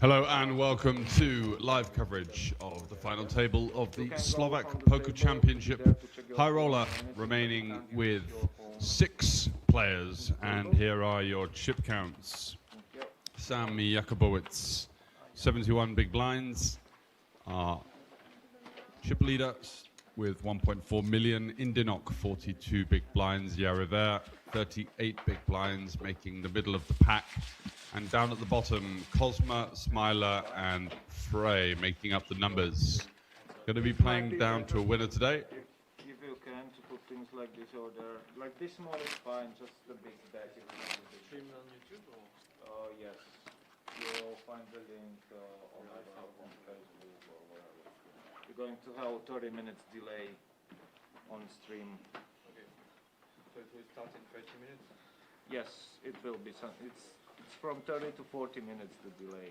Hello and welcome to live coverage of the final table of the Slovak Poker Championship. High roller remaining with 6 players, and here are your chip counts. Sam Jakubowicz, 71 big blinds. Our chip leader with 1.4 million. Indinok, 42 big blinds. Yariver, 38 big blinds, making the middle of the pack. And down at the bottom, Cosma, Smiler, and Frey making up the numbers. Going to be playing down to a winner today. If you can, to put things like this order, like this small is fine, just the big bet. Stream on YouTube or? Yes. You'll find the link on Facebook or whatever. You're going to have 30 minutes delay on stream. Okay. So it will start in 30 minutes? Yes, it will be. It's from 30 to 40 minutes the delay.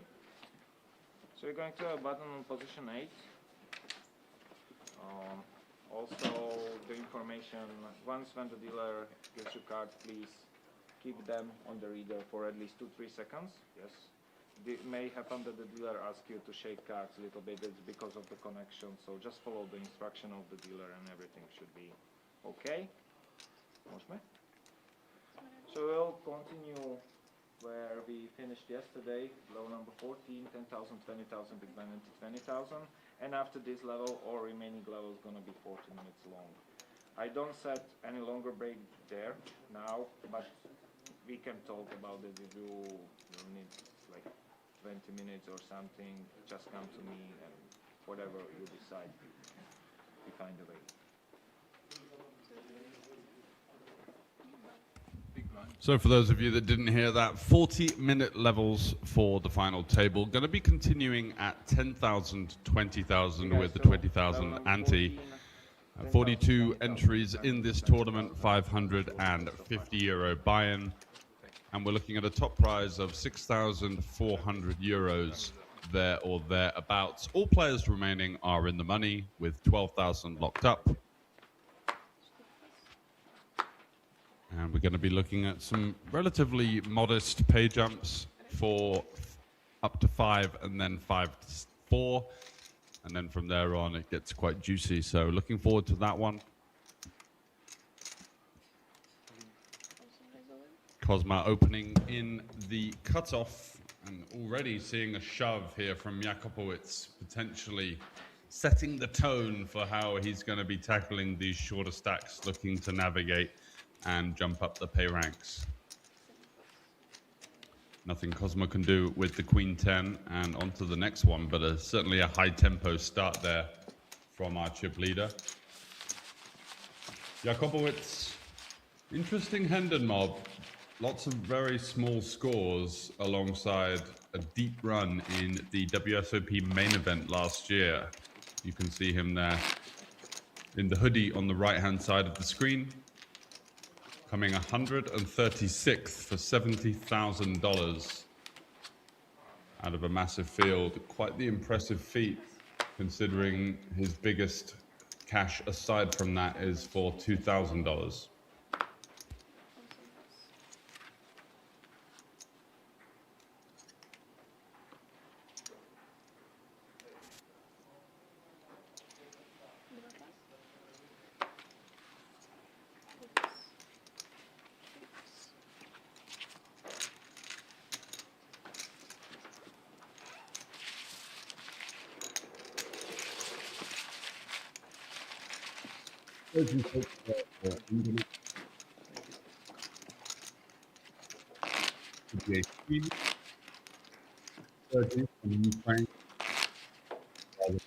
So you're going to have a button on position 8. Also the information, once when the dealer gives you cards, please keep them on the reader for at least 2-3 seconds. Yes. It may happen that the dealer asks you to shake cards a little bit, it's because of the connection, so just follow the instruction of the dealer and everything should be okay. So we'll continue where we finished yesterday, low number 14, 10,000, 20,000, big blind into 20,000, and after this level, all remaining level is going to be 40 minutes long. I don't set any longer break there now, but we can talk about it. If you need like 20 minutes or something, just come to me and whatever you decide, we find a way. So for those of you that didn't hear that, 40-minute levels for the final table. Going to be continuing at 10,000, 20,000 with the 20,000 ante. 42 entries in this tournament, 550 euro buy-in. And we're looking at a top prize of 6,400 euros there or thereabouts. All players remaining are in the money with 12,000 locked up. And we're going to be looking at some relatively modest pay jumps for up to 5 and then 5 to 4. And then from there on, it gets quite juicy. So looking forward to that one. Cosma opening in the cutoff and already seeing a shove here from Jakubowicz, potentially setting the tone for how he's going to be tackling these shorter stacks, looking to navigate and jump up the pay ranks. Nothing Cosma can do with the Queen 10 and on to the next one, but certainly a high tempo start there from our chip leader. Jakubowicz, interesting Hendon mob. Lots of very small scores alongside a deep run in the WSOP main event last year. You can see him there in the hoodie on the right-hand side of the screen. Coming 136th for $70,000 out of a massive field. Quite the impressive feat, considering his biggest cash aside from that is for $2,000.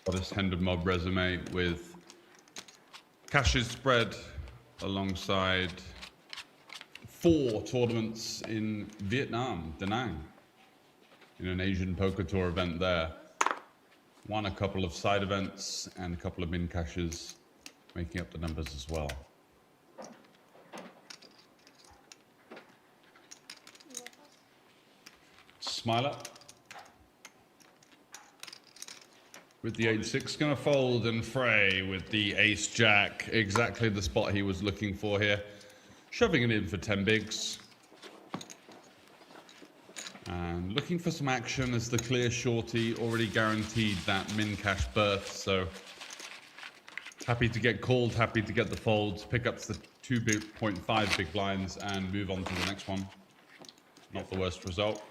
This Hendon mob resume with cashes spread alongside 4 tournaments in Vietnam, Da Nang, in an Asian Poker Tour event there. Won a couple of side events and a couple of min cashes, making up the numbers as well. Smiler with the 8-6, going to fold, and Frey with the ace-jack, exactly the spot he was looking for here. Shoving it in for 10 bigs. And looking for some action as the clear shorty, already guaranteed that min cash berth, so happy to get called, happy to get the folds, pick up the 2.5 big blinds and move on to the next one. Not the worst result.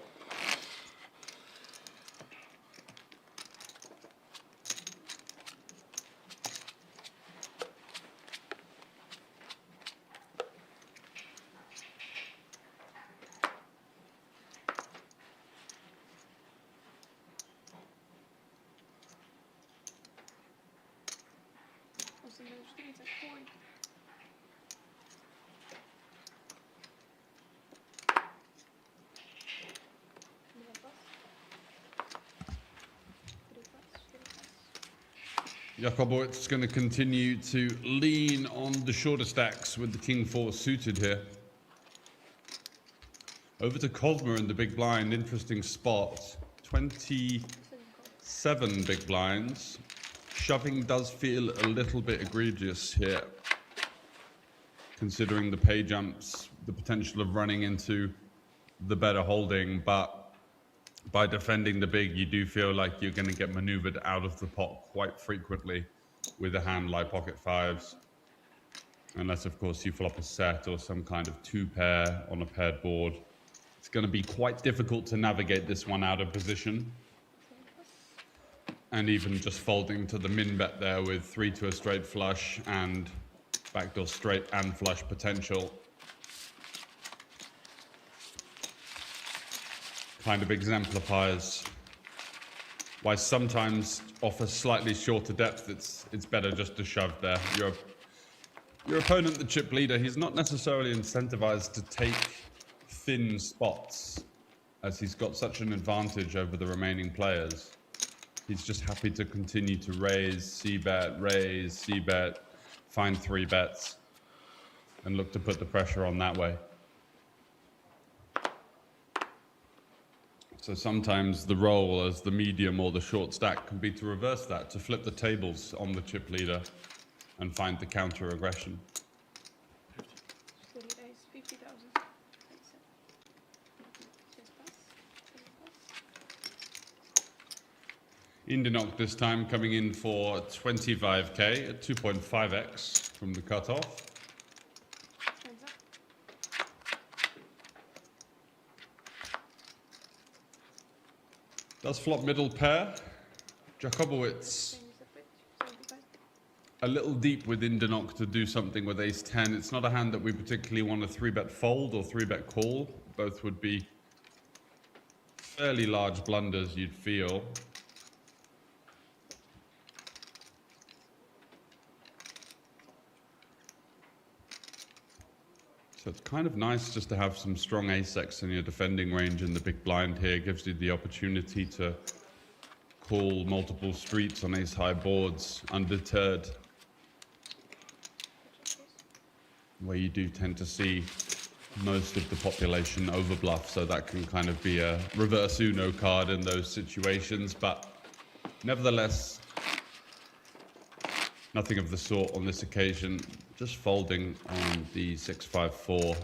Jakobowicz is going to continue to lean on the shorter stacks with the King 4 suited here. Over to Cosmo in the big blind, interesting spot. 27 big blinds. Shoving does feel a little bit egregious here, considering the pay jumps, the potential of running into the better holding, but by defending the big, you do feel like you're going to get maneuvered out of the pot quite frequently with a hand like pocket fives. Unless, of course, you flop a set or some kind of two pair on a paired board. It's going to be quite difficult to navigate this one out of position. And even just folding to the min bet there with 3 to a straight flush and backdoor straight and flush potential kind of exemplifies why sometimes off a slightly shorter depth it's better just to shove there. Your opponent, the chip leader, he's not necessarily incentivized to take thin spots as he's got such an advantage over the remaining players. He's just happy to continue to raise, c-bet, find 3 bets and look to put the pressure on that way. So sometimes the role as the medium or the short stack can be to reverse that, to flip the tables on the chip leader and find the counter aggression. Indenok this time coming in for 25k at 2.5x from the cutoff. Does flop middle pair. Jakobowicz a little deep with Indenok to do something with ace-10. It's not a hand that we particularly want to 3-bet fold or 3-bet call. Both would be fairly large blunders, you'd feel. So it's kind of nice just to have some strong ace-X in your defending range in the big blind here. Gives you the opportunity to call multiple streets on ace-high boards undeterred, where you do tend to see most of the population overbluff, so that can kind of be a reverse Uno card in those situations. But nevertheless, nothing of the sort on this occasion. Just folding on the 6-5-4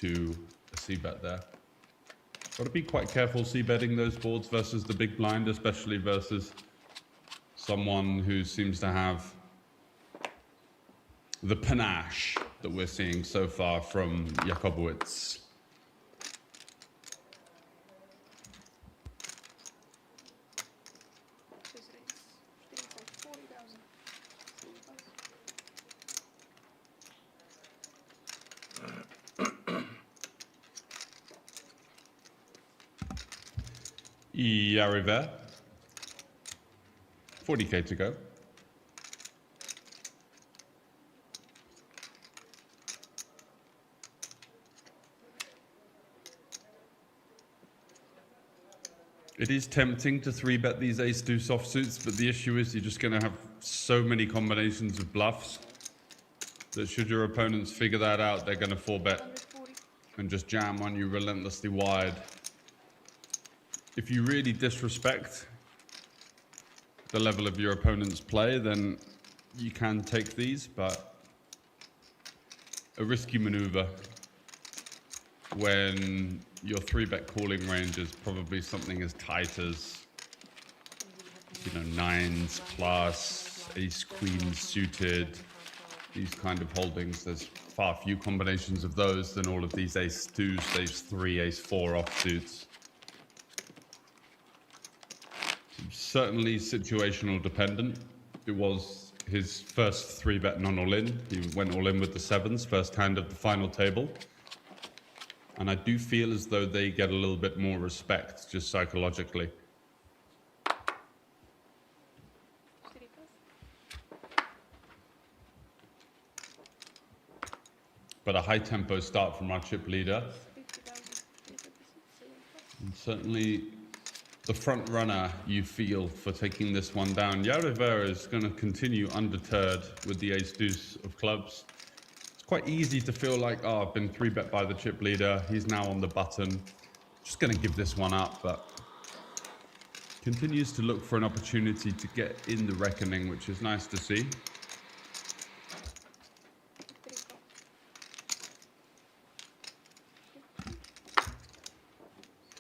to a c-bet there. Got to be quite careful c-betting those boards versus the big blind, especially versus someone who seems to have the panache that we're seeing so far from Jakobowicz. Y arrivé. 40k to go. It is tempting to 3-bet these ace-deuce offsuits, but the issue is you're just going to have so many combinations of bluffs that should your opponents figure that out, they're going to 4-bet and just jam on you relentlessly wide. If you really disrespect the level of your opponent's play, then you can take these, but a risky maneuver when your 3-bet calling range is probably something as tight as, you know, 9s plus, ace queen suited, these kind of holdings. There's far few combinations of those than all of these ace 2s, ace 3, ace 4 offsuits. Certainly situational dependent. It was his first 3-bet non-all-in. He went all in with the 7s, first hand of the final table. And I do feel as though they get a little bit more respect, just psychologically. But a high-tempo start from our chip leader. And certainly the front runner you feel for taking this one down. Jarivera is going to continue undeterred with the ace-deuce of clubs. It's quite easy to feel like, oh, I've been 3-bet by the chip leader. He's now on the button. Just going to give this one up, but continues to look for an opportunity to get in the reckoning, which is nice to see.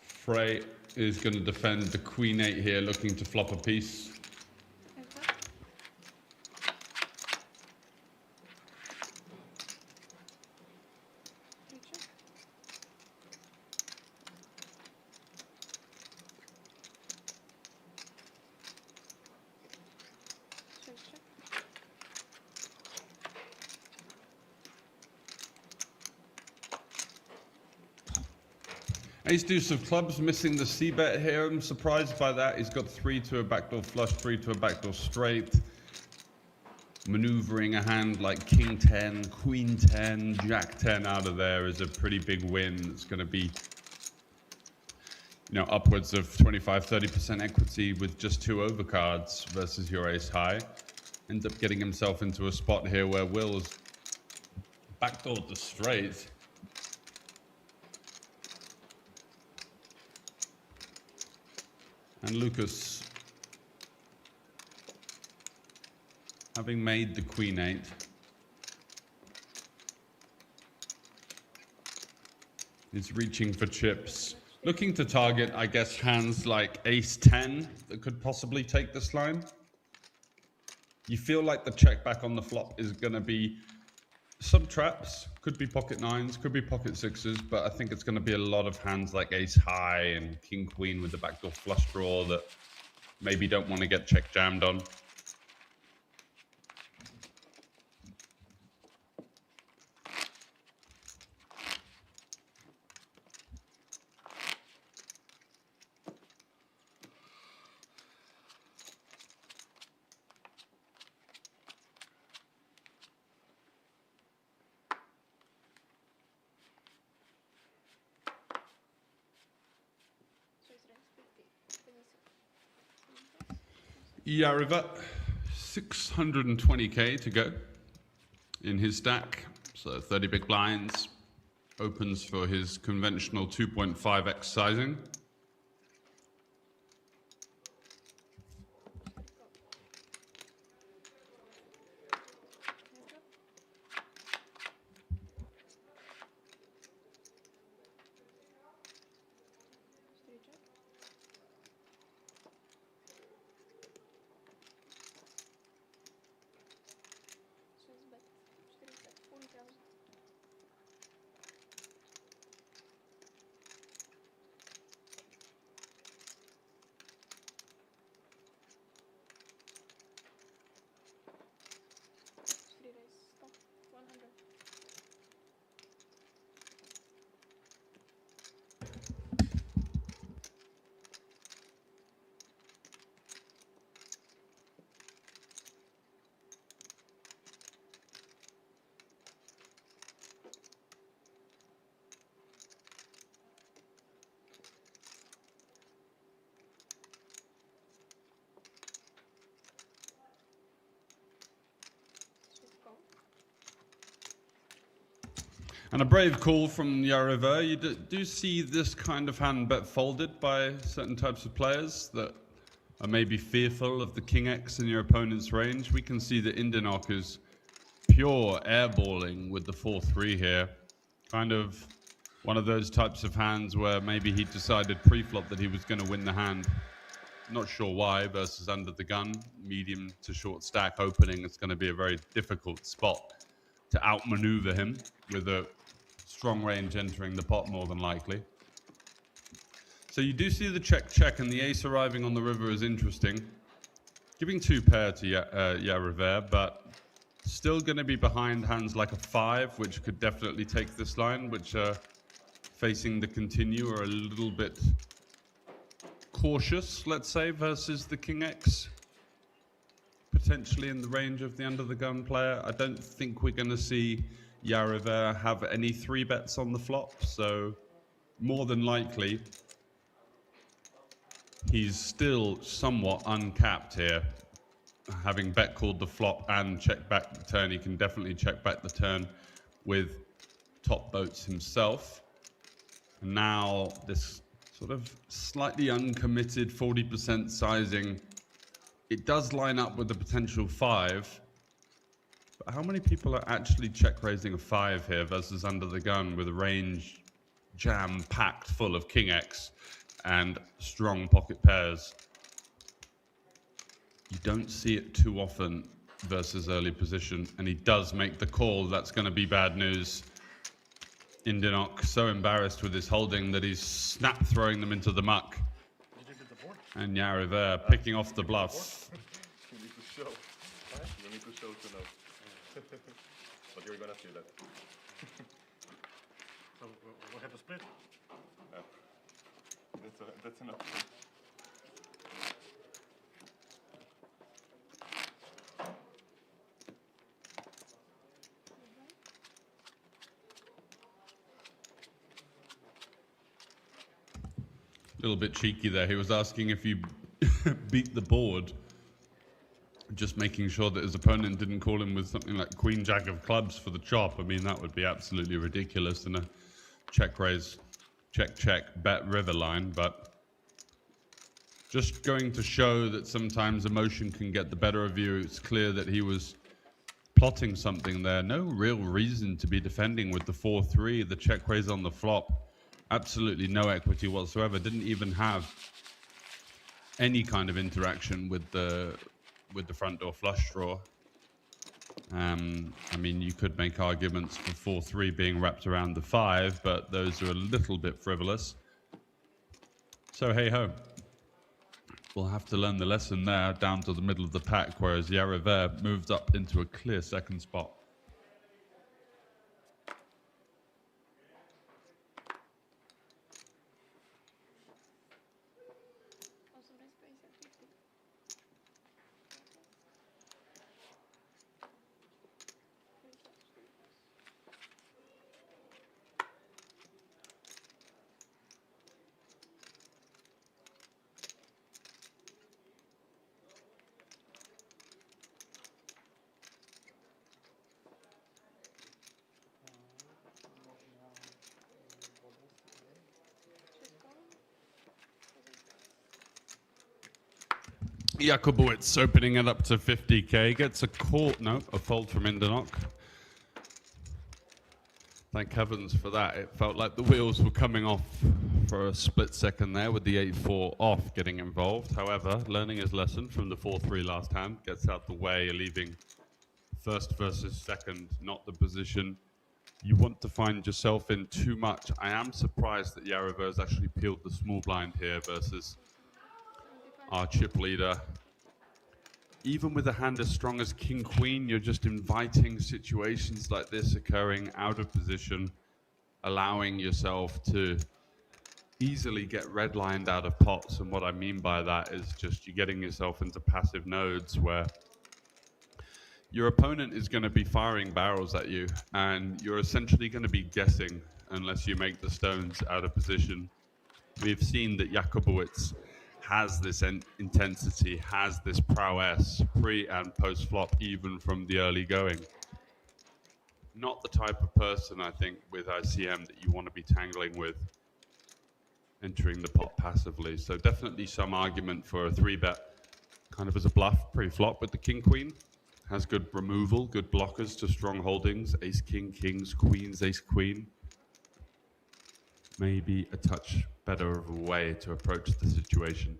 Frey is going to defend the queen 8 here, looking to flop a piece. Ace deuce of clubs, missing the c-bet here. I'm surprised by that. He's got 3 to a backdoor flush, 3 to a backdoor straight. Maneuvering a hand like king 10, queen 10, jack 10 out of there is a pretty big win. It's going to be, you know, upwards of 25-30% equity with just 2 overcards versus your ace high. Ends up getting himself into a spot here where Will's backdoored the straight. And Lucas, having made the queen 8, is reaching for chips. Looking to target, I guess, hands like ace 10 that could possibly take this line. You feel like the check back on the flop is going to be some traps, could be pocket 9s, could be pocket 6s, but I think it's going to be a lot of hands like ace high and king queen with the backdoor flush draw that maybe don't want to get check jammed on. Yariva, 620k to go in his stack, so 30 big blinds, opens for his conventional 2.5x sizing. And a brave call from Yariva. You do see this kind of hand bet folded by certain types of players that are maybe fearful of the king X in your opponent's range. We can see that Indinok is pure airballing with the 4-3 here. Kind of One of those types of hands where maybe he decided pre-flop that he was going to win the hand. Not sure why, versus under the gun, medium to short stack opening. It's going to be a very difficult spot to outmaneuver him with a strong range entering the pot more than likely. So you do see the check and the ace arriving on the river is interesting. Giving 2 pair to Yariver, but still going to be behind hands like a 5, which could definitely take this line, which facing the continue are a little bit cautious, let's say, versus the King X. Potentially in the range of the under the gun player. I don't think we're going to see Yariver have any 3 bets on the flop, so more than likely he's still somewhat uncapped here. Having bet called the flop and check back the turn, he can definitely check back the turn with top boats himself. And now this sort of slightly uncommitted 40% sizing, it does line up with the potential 5. But how many people are actually check raising a 5 here versus under the gun with a range jam packed full of King X and strong pocket pairs? You don't see it too often versus early position, and he does make the call. That's going to be bad news. Indinok so embarrassed with his holding that he's snap throwing them into the muck. And Yariver picking off the bluff. You need to show. You need to show to know. But you're gonna see that. So we'll have a split. That's enough. A little bit cheeky there. He was asking if you beat the board, just making sure that his opponent didn't call him with something like Queen Jack of clubs for the chop. I mean, that would be absolutely ridiculous in a check raise, check, bet river line. But just going to show that sometimes emotion can get the better of you. It's clear that he was plotting something there. No real reason to be defending with the 4-3, the check raise on the flop. Absolutely no equity whatsoever. Didn't even have any kind of interaction with the front door flush draw. I mean, you could make arguments for 4-3 being wrapped around the 5, but those are a little bit frivolous. So hey ho, we'll have to learn the lesson there down to the middle of the pack, whereas Yariver moved up into a clear second spot. Jakubowicz opening it up to 50k, gets a call, no, a fold from Indinok. Thank heavens for that. It felt like the wheels were coming off for a split second there with the 8-4 off getting involved. However, learning his lesson from the 4-3 last hand, gets out the way, leaving first versus second, not the position you want to find yourself in too much. I am surprised that Yariver has actually peeled the small blind here versus our chip leader. Even with a hand as strong as King Queen, you're just inviting situations like this occurring out of position, allowing yourself to easily get redlined out of pots. And what I mean by that is just you're getting yourself into passive nodes where your opponent is going to be firing barrels at you, and you're essentially going to be guessing unless you make the stones out of position. We've seen that Jakubowicz has this intensity, has this prowess pre and post flop, even from the early going. Not the type of person, I think, with ICM that you want to be tangling with entering the pot passively. So definitely some argument for a 3-bet kind of as a bluff pre-flop with the King Queen. Has good removal, good blockers to strong holdings, Ace King, Kings, Queens, Ace Queen. maybe a touch better of a way to approach the situation.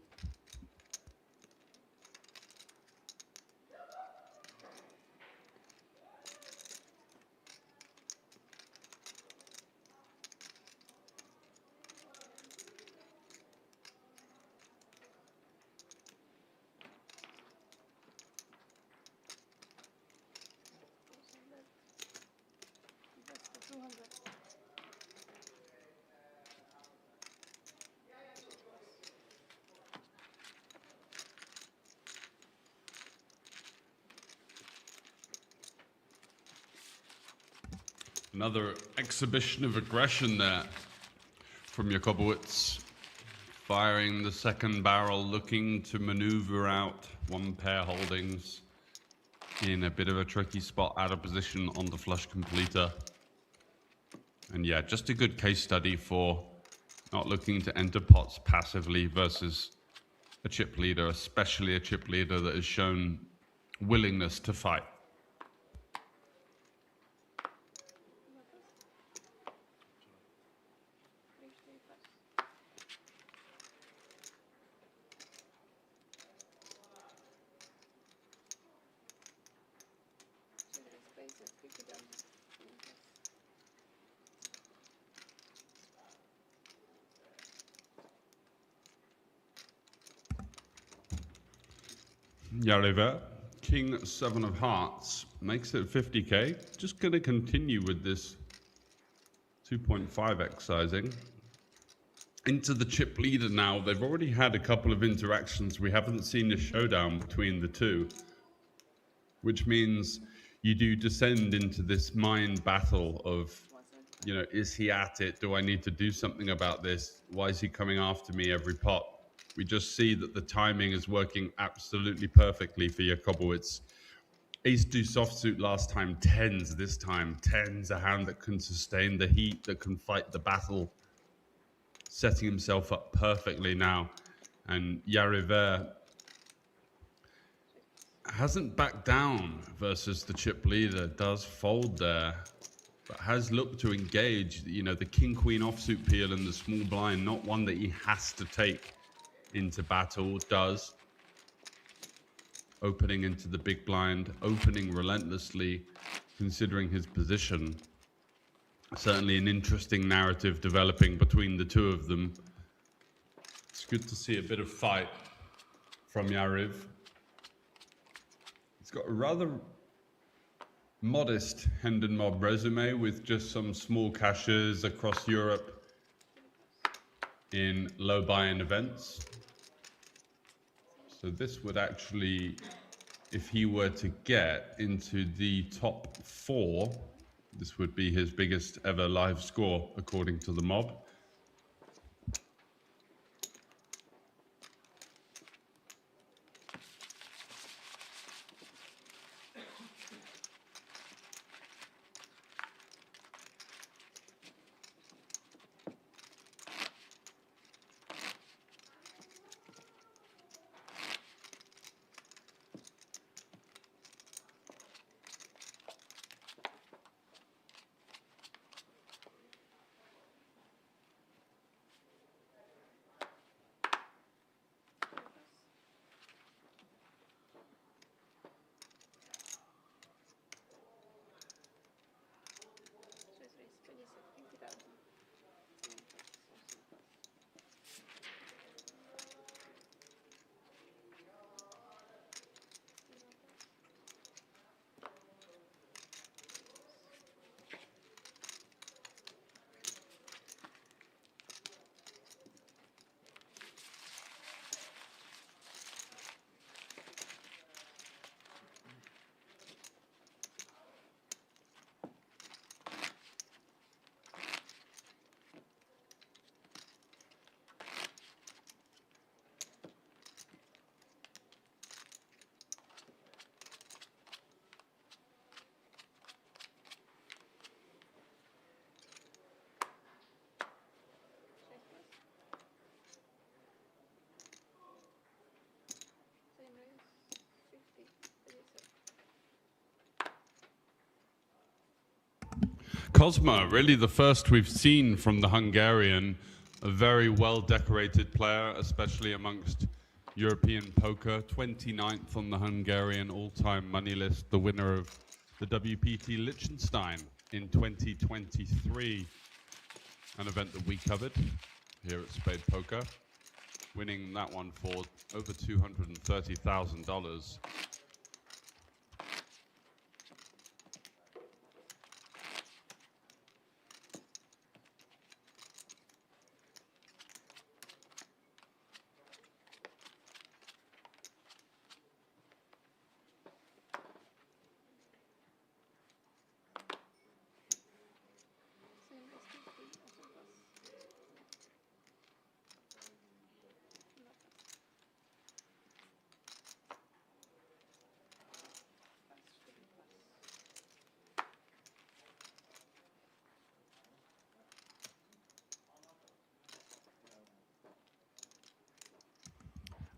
Another exhibition of aggression there from Jakobowicz, firing the second barrel, looking to maneuver out one pair holdings in a bit of a tricky spot, out of position on the flush completer. And yeah, just a good case study for not looking to enter pots passively versus a chip leader, especially a chip leader that has shown willingness to fight. Yarriver, King 7 of Hearts, makes it 50k. Just going to continue with this 2.5x sizing. Into the chip leader now. They've already had a couple of interactions. We haven't seen a showdown between the two, which means you do descend into this mind battle of, you know, is he at it? Do I need to do something about this? Why is he coming after me every pot? We just see that the timing is working absolutely perfectly for Jakobowicz. Ace deuce offsuit last time, tens this time. Tens, a hand that can sustain the heat, that can fight the battle. Setting himself up perfectly now. And Yarriver hasn't backed down versus the chip leader, does fold there, but has looked to engage, you know, the king-queen offsuit peel and the small blind, not one that he has to take into battle, does. Opening into the big blind, opening relentlessly, considering his position. Certainly an interesting narrative developing between the two of them. It's good to see a bit of fight from Yariv. He's got a rather modest Hendon Mob resume with just some small cashes across Europe in low buy-in events. So this would actually, if he were to get into the top 4, this would be his biggest ever live score, according to the mob. Kozma, really the first we've seen from the Hungarian, a very well-decorated player, especially amongst European poker, 29th on the Hungarian all-time money list, the winner of the WPT Liechtenstein in 2023, an event that we covered here at SpadePoker, winning that one for over $230,000.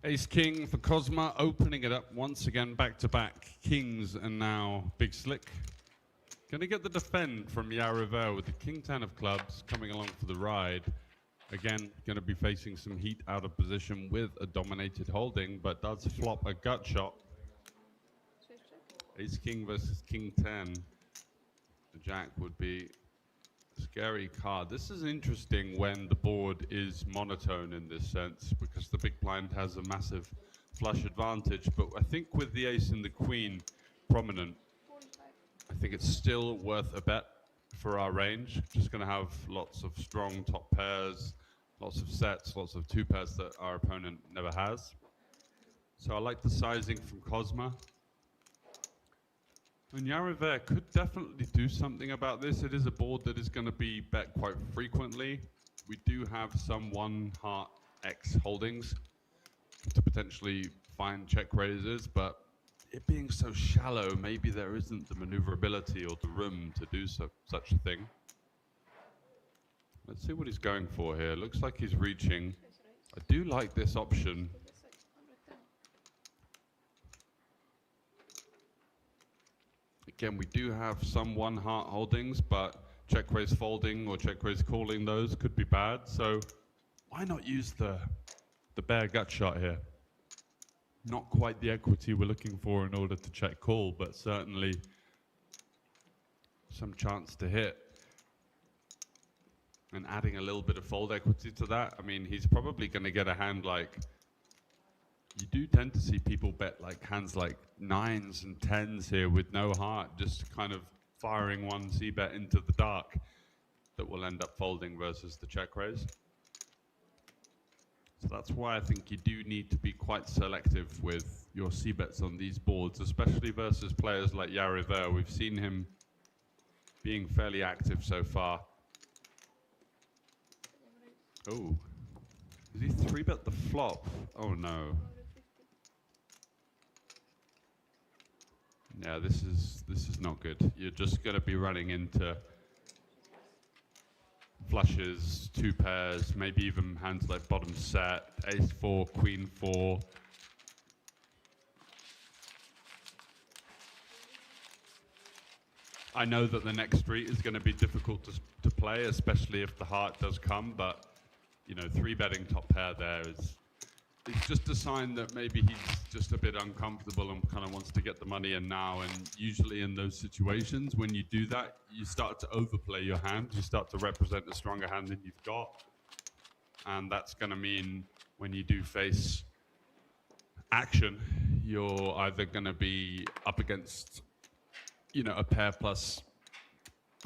Ace King for Kozma, opening it up once again, back-to-back kings, and now Big Slick. Gonna get the defend from Yariver with the King 10 of clubs coming along for the ride. Again, gonna be facing some heat out of position with a dominated holding, but does flop a gut shot. Ace King versus King 10. The Jack would be scary card. This is interesting when the board is monotone in this sense, because the big blind has a massive flush advantage. But I think with the ace and the queen prominent, I think it's still worth a bet for our range. Just going to have lots of strong top pairs, lots of sets, lots of two pairs that our opponent never has. So I like the sizing from Kozma. And Yariver could definitely do something about this. It is a board that is going to be bet quite frequently. We do have some one heart X holdings to potentially find check raises, but it being so shallow, maybe there isn't the maneuverability or the room to do such a thing. Let's see what he's going for here. Looks like he's reaching. I do like this option. Again, we do have some one heart holdings, but check raise folding or check raise calling those could be bad. So why not use the bare gut shot here? Not quite the equity we're looking for in order to check call, but certainly some chance to hit. And adding a little bit of fold equity to that, I mean, he's probably going to get a hand like, you do tend to see people bet like hands like 9s and 10s here with no heart, just kind of firing one c-bet into the dark that will end up folding versus the check raise. So that's why I think you do need to be quite selective with your c-bets on these boards, especially versus players like Yariver. We've seen him being fairly active so far. Oh, did he 3-bet the flop? Oh no. Yeah, this is not good. You're just going to be running into flushes, two pairs, maybe even hands like bottom set, ace 4, queen 4. I know that the next street is going to be difficult to play, especially if the heart does come, but you know, 3-betting top pair there is it's just a sign that maybe he's just a bit uncomfortable and kind of wants to get the money in now. And usually in those situations, when you do that, you start to overplay your hand. You start to represent a stronger hand than you've got. And that's going to mean when you do face action, you're either going to be up against, you know, a pair plus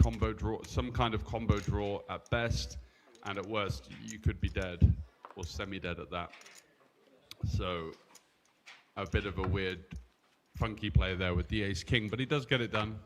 combo draw, some kind of combo draw at best. And at worst, you could be dead or semi-dead at that. So a bit of a weird, funky play there with the ace-king, but he does get it done.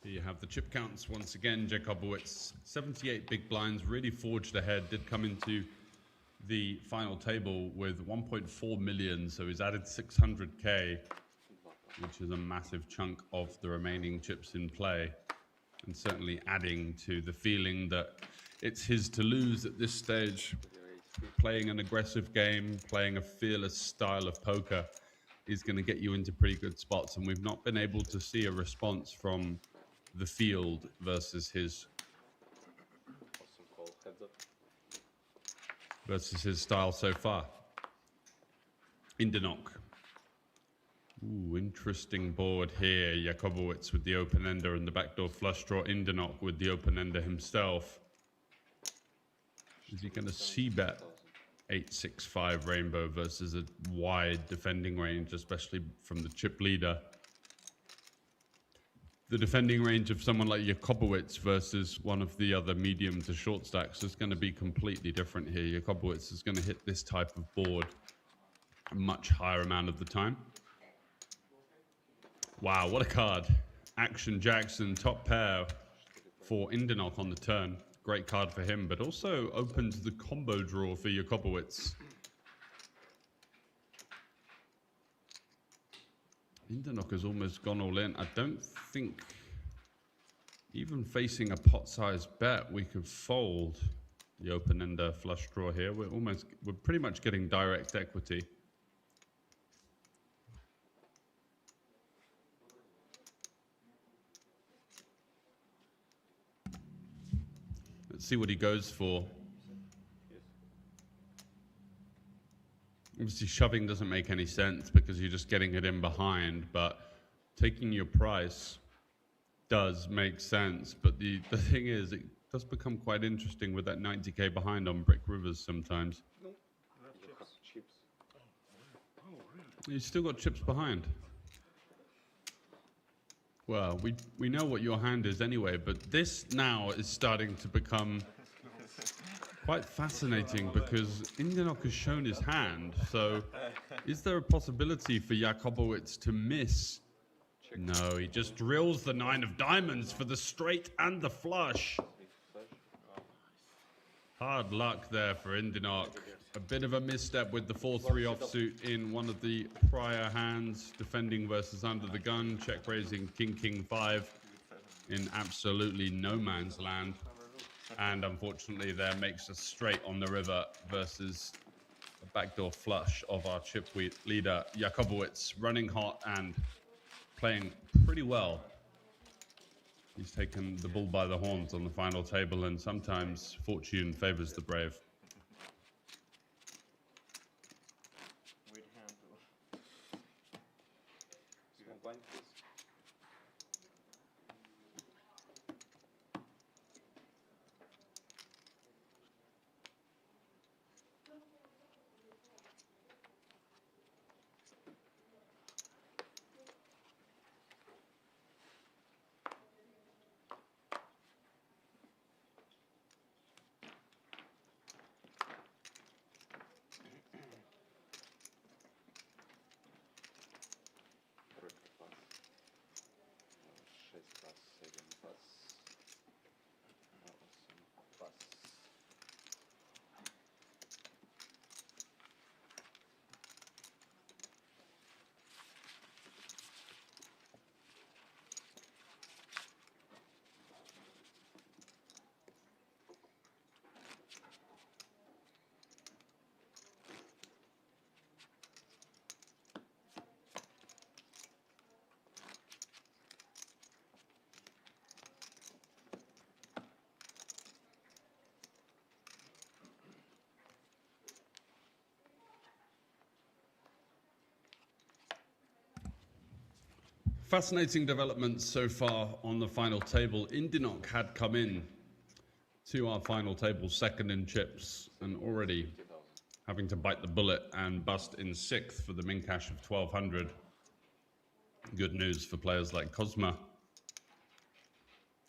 Here you have the chip counts once again. Jakubowicz, 78 big blinds, really forged ahead, did come into the final table with 1.4 million, so he's added 600k, which is a massive chunk of the remaining chips in play, and certainly adding to the feeling that it's his to lose at this stage. Playing an aggressive game, playing a fearless style of poker is going to get you into pretty good spots, and we've not been able to see a response from the field versus his style so far. Indenok. Ooh, interesting board here. Jakubowicz with the open ender and the backdoor flush draw. Indenok with the open ender himself. Is he going to c-bet 8-6-5 rainbow versus a wide defending range, especially from the chip leader? The defending range of someone like Jakubowicz versus one of the other medium to short stacks is going to be completely different here. Jakubowicz is going to hit this type of board a much higher amount of the time. Wow, what a card. Action Jackson, top pair for Indenok on the turn. Great card for him, but also opens the combo draw for Jakubowicz. Indenok has almost gone all in. I don't think, even facing a pot-sized bet, we could fold the open-ender flush draw here. We're pretty much getting direct equity. Let's see what he goes for. Obviously, shoving doesn't make any sense because you're just getting it in behind, but taking your price does make sense. But the thing is, it does become quite interesting with that 90k behind on Brick Rivers sometimes. No, chips. You still got chips behind. Well, we know what your hand is anyway, but this now is starting to become quite fascinating because Indenok has shown his hand. So is there a possibility for Jakubowicz to miss? No, he just drills the 9 of diamonds for the straight and the flush. Hard luck there for Indenok. A bit of a misstep with the 4-3 offsuit in one of the prior hands, defending versus under the gun, check raising King 5 in absolutely no man's land. And unfortunately there makes us straight on the river versus a backdoor flush of our chip leader, Jakubowicz, running hot and playing pretty well. He's taken the bull by the horns on the final table, and sometimes fortune favors the brave. Fascinating developments so far on the final table. Indenok had come in to our final table second in chips and already having to bite the bullet and bust in 6th for the min cash of 1200. Good news for players like Cosma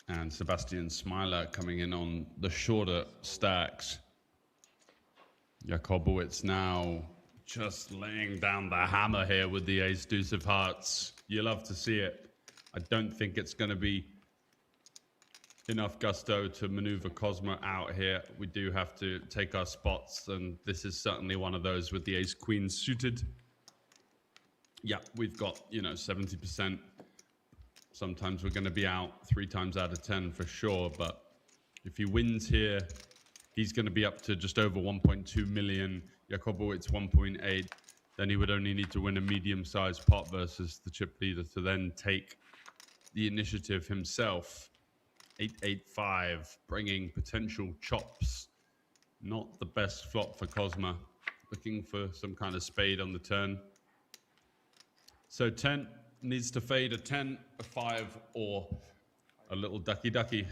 and Sebastian Smiler coming in on the shorter stacks. Jakubowicz now just laying down the hammer here with the ace-deuce of hearts. You love to see it. I don't think it's going to be enough gusto to maneuver Cosmo out here. We do have to take our spots, and this is certainly one of those with the ace-queen suited. Yeah, we've got, 70%. Sometimes we're going to be out 3 times out of 10 for sure, but if he wins here, he's going to be up to just over 1.2 million. Jakobowicz 1.8. Then he would only need to win a medium-sized pot versus the chip leader to then take the initiative himself. 8-8-5, bringing potential chops. Not the best flop for Cosma. Looking for some kind of spade on the turn. So 10 needs to fade a 10, a 5, or a little ducky-ducky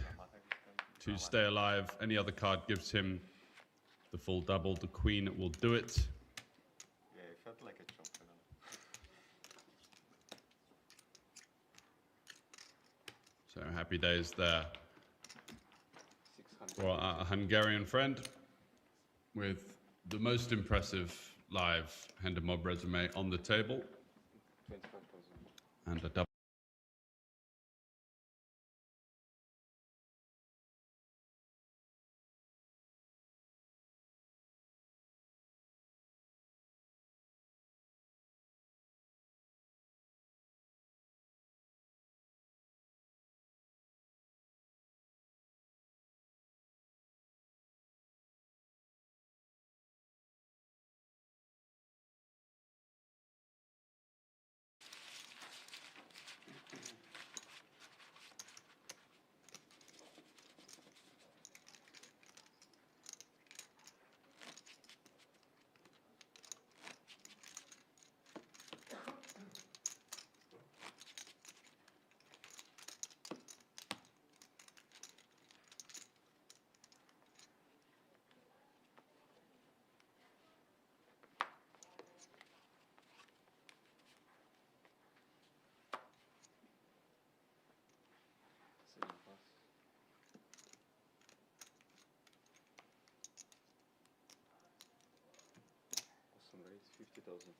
to stay alive. Any other card gives him the full double. The queen will do it. Yeah, it felt like a chop. So happy days there 600. for our Hungarian friend with the most impressive live Hender Mob resume on the table. 25,000. And a double. Awesome raise, 50,000.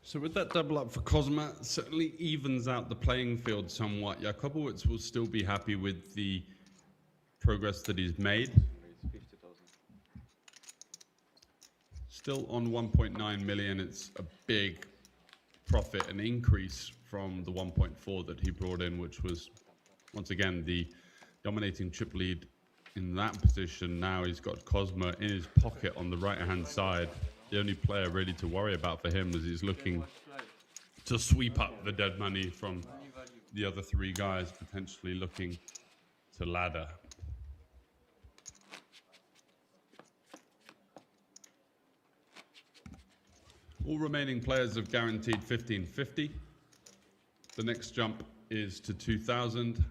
So with that double up for Cosma, it certainly evens out the playing field somewhat. Jakobowicz will still be happy with the progress that he's made. Raise, 50,000. Still on 1.9 million, it's a big profit, an increase from the 1.4 that he brought in, which was, once again, the dominating chip lead in that position. Now he's got Cosma in his pocket on the right-hand side. The only player really to worry about for him is he's looking to sweep up the dead money from the other 3 guys, potentially looking to ladder. All remaining players have guaranteed 1550. The next jump is to 2000,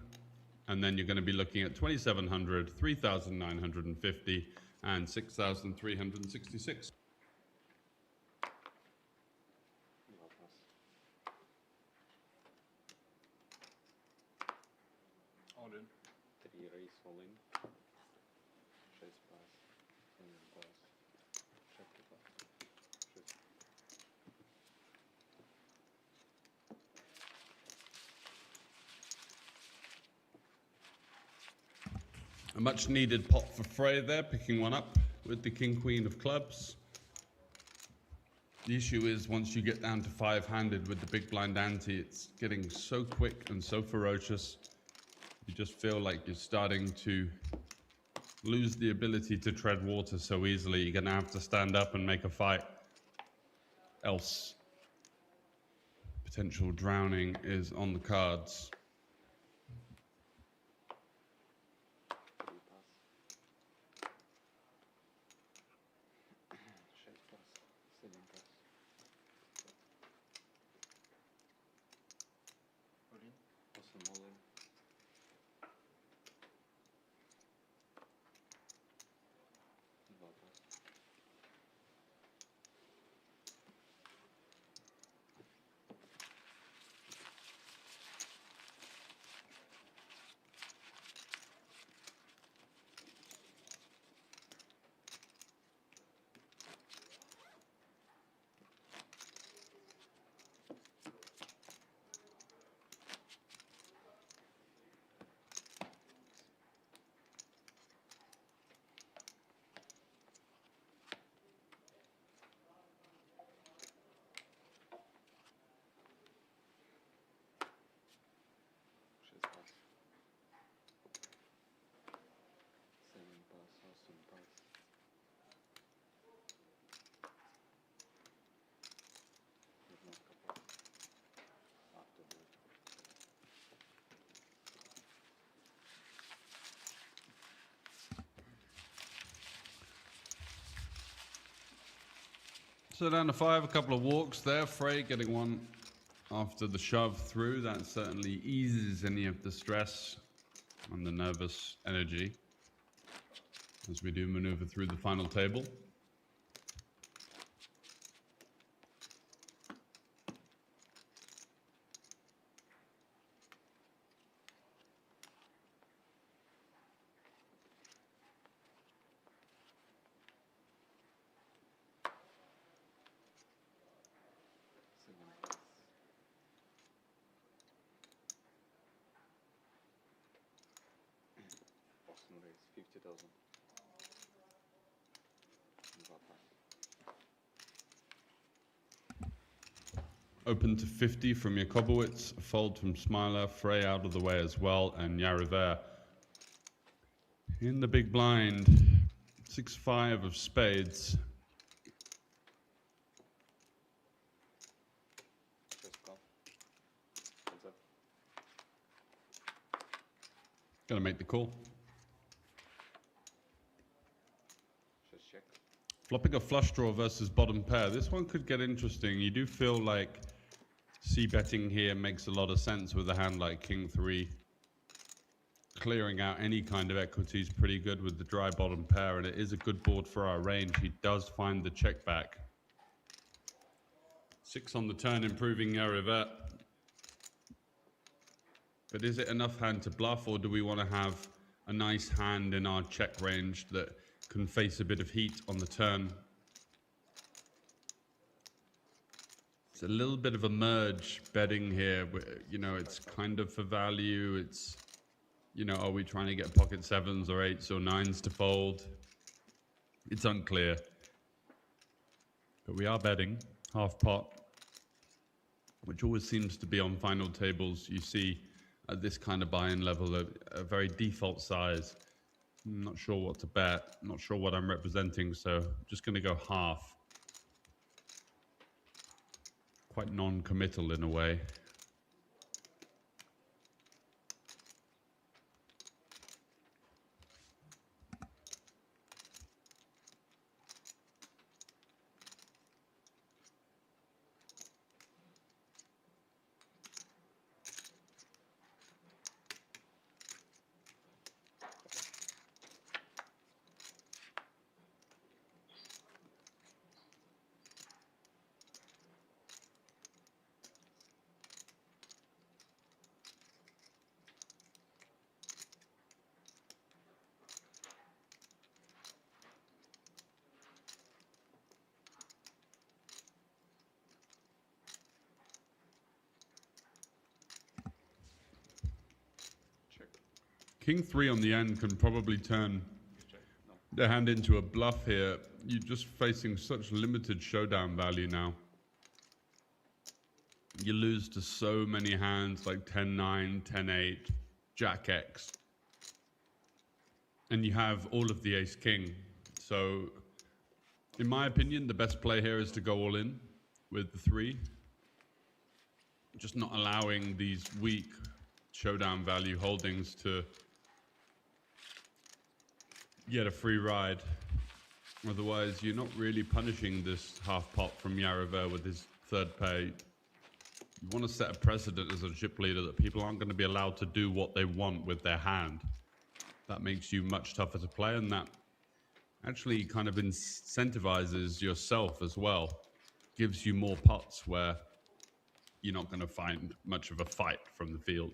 and then you're going to be looking at 2700, 3950, and 6366. All in. 3 raise, all in. 6 pass. And pass. Check the pass. 6. A much needed pot for Frey there, picking one up with the King Queen of clubs. The issue is once you get down to 5-handed with the big blind ante, it's getting so quick and so ferocious. You just feel like you're starting to lose the ability to tread water so easily. You're going to have to stand up and make a fight. Else, potential drowning is on the cards. So down to 5, a couple of walks there. Frey getting one after the shove through. That certainly eases any of the stress and the nervous energy as we do maneuver through the final table. Awesome race, 50,000. Open to 50 from Jakobowicz, fold from Smiler, Frey out of the way as well, and Yariver in the big blind. 6-5 of spades. Just call. Heads up. Gonna make the call. Just check. Flopping a flush draw versus bottom pair. This one could get interesting. You do feel like c-betting here makes a lot of sense with a hand like King 3. Clearing out any kind of equity is pretty good with the dry bottom pair, and it is a good board for our range. He does find the check back. 6 on the turn, improving Yariver. But is it enough hand to bluff, or do we want to have a nice hand in our check range that can face a bit of heat on the turn? It's a little bit of a merge betting here. You know, it's kind of for value. It's, you know, are we trying to get pocket 7s or 8s or 9s to fold? It's unclear. But we are betting half pot, which always seems to be on final tables. You see at this kind of buy-in level a very default size. I'm not sure what to bet. I'm not sure what I'm representing, so I'm just going to go half. Quite non-committal in a way. King 3 on the end can probably turn the hand into a bluff here. You're just facing such limited showdown value now. You lose to so many hands like 10-9, 10-8, Jack-X. And you have all of the ace-king. So, in my opinion, the best play here is to go all in with the 3. Just not allowing these weak showdown value holdings to get a free ride. Otherwise, you're not really punishing this half pot from Yariver with his third pair. You want to set a precedent as a chip leader that people aren't going to be allowed to do what they want with their hand. That makes you much tougher to play, and that actually kind of incentivizes yourself as well. Gives you more pots where you're not going to find much of a fight from the field.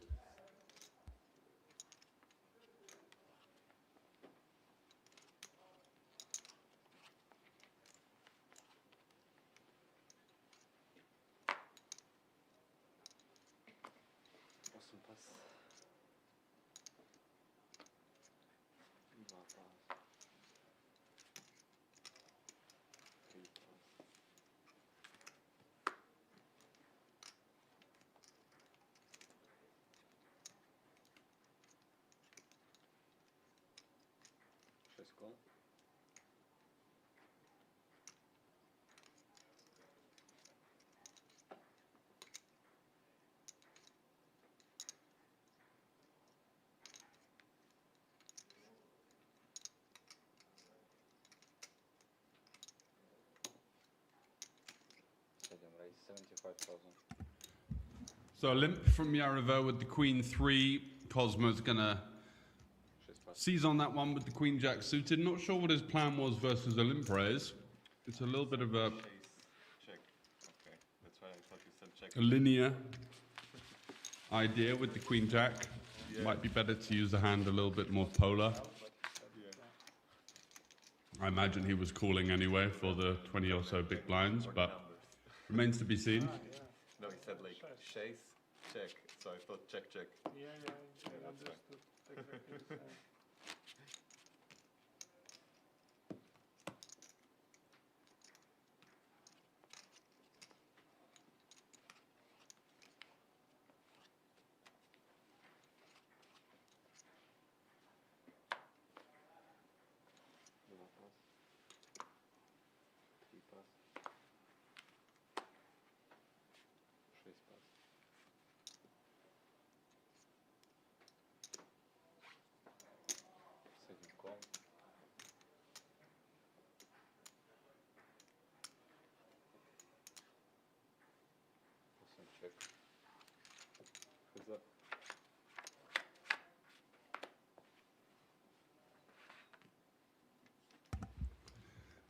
Awesome pass. Два пас. Три пас. Шесть кол. 75,000. So a limp from Yarivo with the queen 3. Cosmo's gonna Шесть пас. seize on that one with the queen jack suited. Not sure what his plan was versus a limp raise. It's a little bit of a Chase, check. Okay, that's why I thought you said check. linear idea with the queen jack. Might be better to use the hand a little bit more polar. I imagine he was calling anyway for the 20 or so big blinds, but remains to be seen. No, he said like chase, check. So I thought check, check. Yeah, that's understood exactly the same. Два пас. Три пас. Шесть пас. Seven call. Awesome check. Heads up.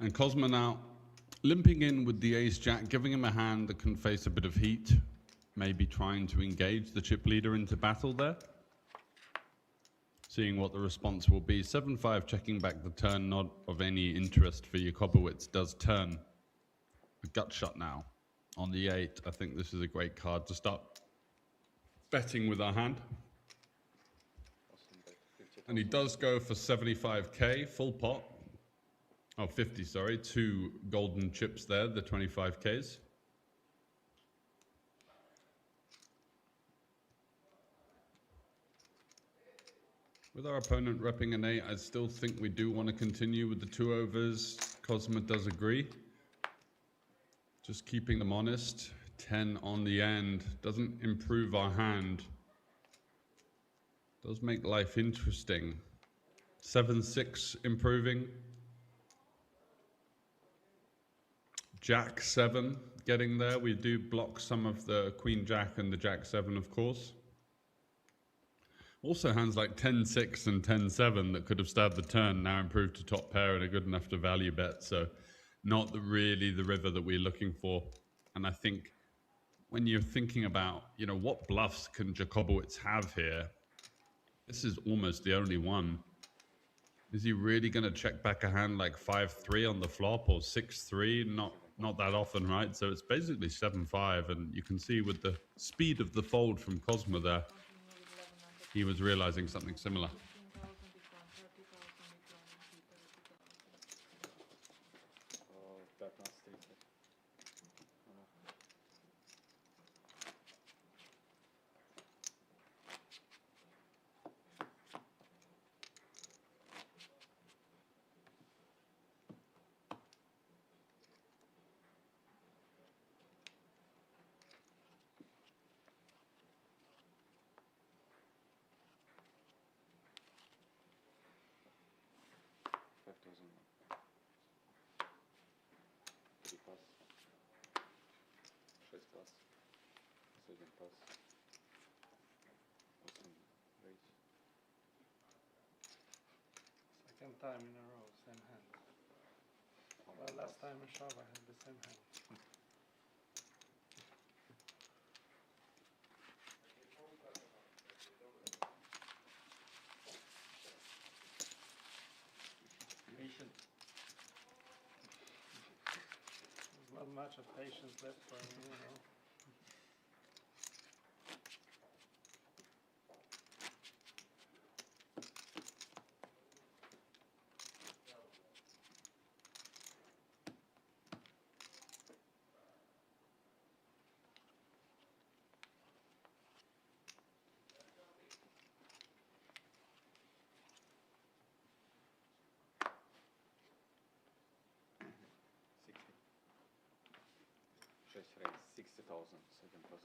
And Cosmo now limping in with the ace jack, giving him a hand that can face a bit of heat. Maybe trying to engage the chip leader into battle there. Seeing what the response will be. 7-5 checking back the turn, not of any interest for Jakobowicz. Does turn a gut shot now on the 8. I think this is a great card to start betting with our hand. Awesome bet. 50,000. And he does go for 75k, full pot. Oh, 50, sorry. 2 golden chips there, the 25ks. With our opponent repping an 8, I still think we do want to continue with the 2 overs. Cosmo does agree. Just keeping them honest. 10 on the end. Doesn't improve our hand. Does make life interesting. 7-6 improving. Jack 7 getting there. We do block some of the Queen Jack and the Jack 7, of course. Also hands like 10-6 and 10-7 that could have stabbed the turn now improved to top pair and are good enough to value bet. So not really the river that we're looking for. And I think when you're thinking about, you know, what bluffs can Jakobowicz have here, this is almost the only one. Is he really going to check back a hand like 5-3 on the flop or 6-3? Not that often, right? So it's basically 7-5, and you can see with the speed of the fold from Cosmo there, he was realizing something similar. Oh, 15-30. Три пас. Шесть пас. Seven пас. Awesome raise. Second time in a row, same hand. Well, last time I shove, I had the same hand. Patient. There's not much of patience left for me, you know. Шесть raise. 60,000. Second pass.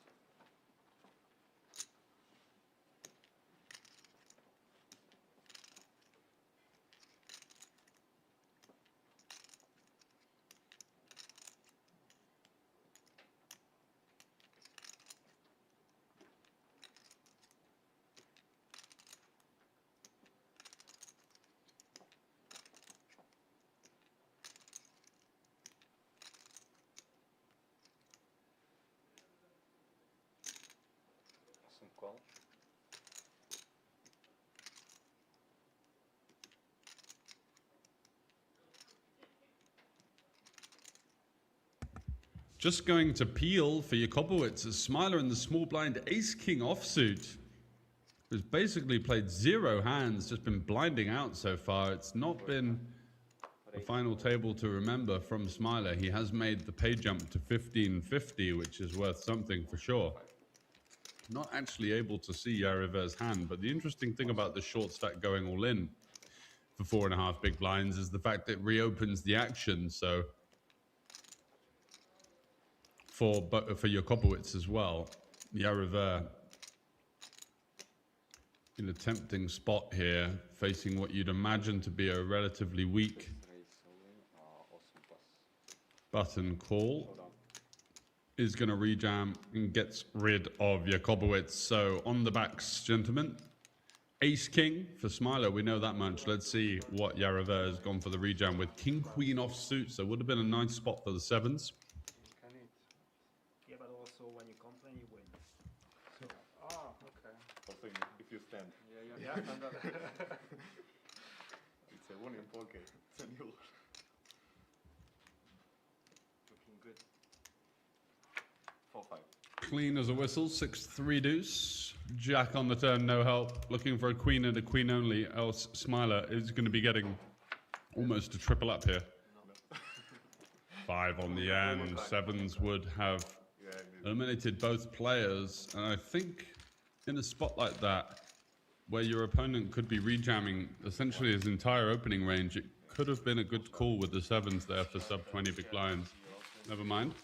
call. Just going to peel for Jakobowicz as Smiler in the small blind ace-king offsuit, who's basically played 0 hands, just been blinding out so far. It's not been a final table to remember from Smiler. He has made the pay jump to 1550, which is worth something for sure. Not actually able to see Yariver's hand, but the interesting thing about the short stack going all in for 4.5 big blinds is the fact that it reopens the action. So for Jakobowicz as well, Yariver in a tempting spot here, facing what you'd imagine to be a relatively weak Raise all in. Awesome pass. button call, is going to rejam and gets rid of Jakobowicz. So on the backs, gentlemen, ace king for Smiler, we know that much. Let's see what Yariver has gone for the rejam with king queen offsuit. So would have been a nice spot for the sevens. You can eat. Yeah, but also when you complain, you win. So, Oh, okay. Also, if you stand, Yeah. it's a win in poker. It's a new. looking good. 4-5. Clean as a whistle, 6-3 deuce. Jack on the turn, no help. Looking for a queen and a queen only, else Smiler is going to be getting almost a triple up here. 5 on the end. Sevens would have Yeah, eliminated both players. And I think in a spot like that, where your opponent could be rejamming essentially his entire opening range, it could have been a good call with the sevens there for sub 20 big blinds. Never mind.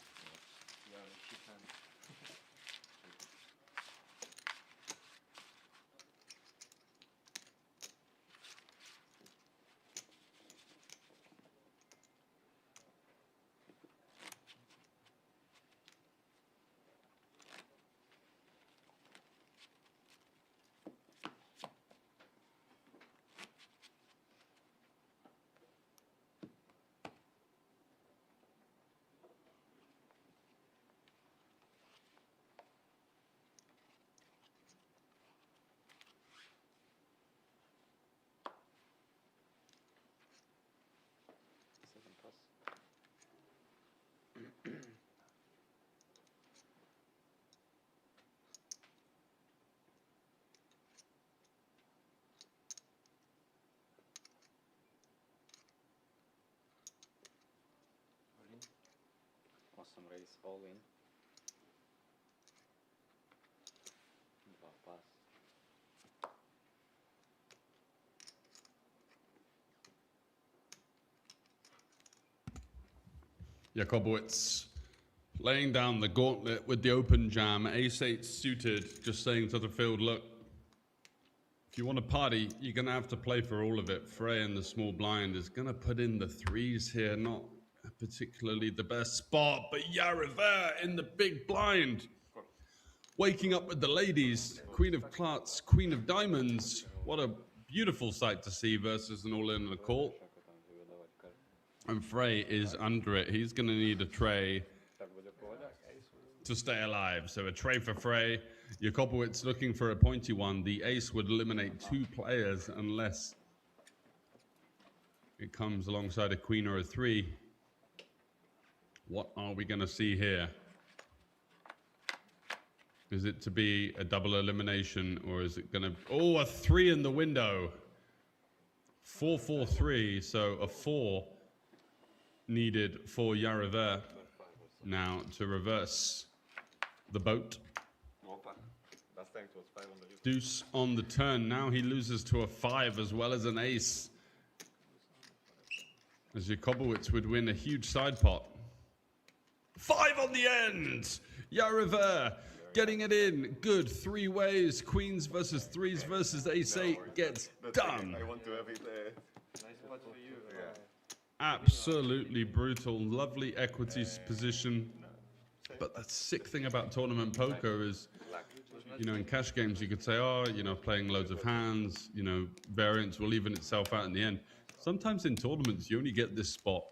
Second pass. Awesome raise, all in. 2 pass. Jakobowicz laying down the gauntlet with the open jam, ace-8 suited, just saying to the field, look, if you want to party, you're going to have to play for all of it. Frey in the small blind is going to put in the threes here, not particularly the best spot, but Yariver in the big blind. Waking up with the ladies, Queen of Clubs, Queen of Diamonds. What a beautiful sight to see versus an all-in and a call. Шака там две выдавать карты. And Frey is under it. He's going to need a tray Так будет поводить. to stay alive. So a tray for Frey. Jakobowicz looking for a pointy one. The ace would eliminate 2 players unless it comes alongside a queen or a 3. What are we going to see here? Is it to be a double elimination, or is it going to... Oh, a 3 in the window. 4-4-3, so a 4 needed for Yariver now to reverse the boat. Opa. Last time it was 5 on the list. Deuce on the turn. Now he loses to a 5 as well as an ace. As Jakobowicz would win a huge side pot. 5 on the end. Yariver getting it in. Good 3 ways. Queens versus 3s versus ace-8 gets That's done. okay. I want to have it. Nice spot for you. Yeah. Absolutely brutal. Lovely equity position. But the sick thing about tournament poker is, you know, in cash games you could say, oh, you know, playing loads of hands, you know, variance will even itself out in the end. Sometimes in tournaments you only get this spot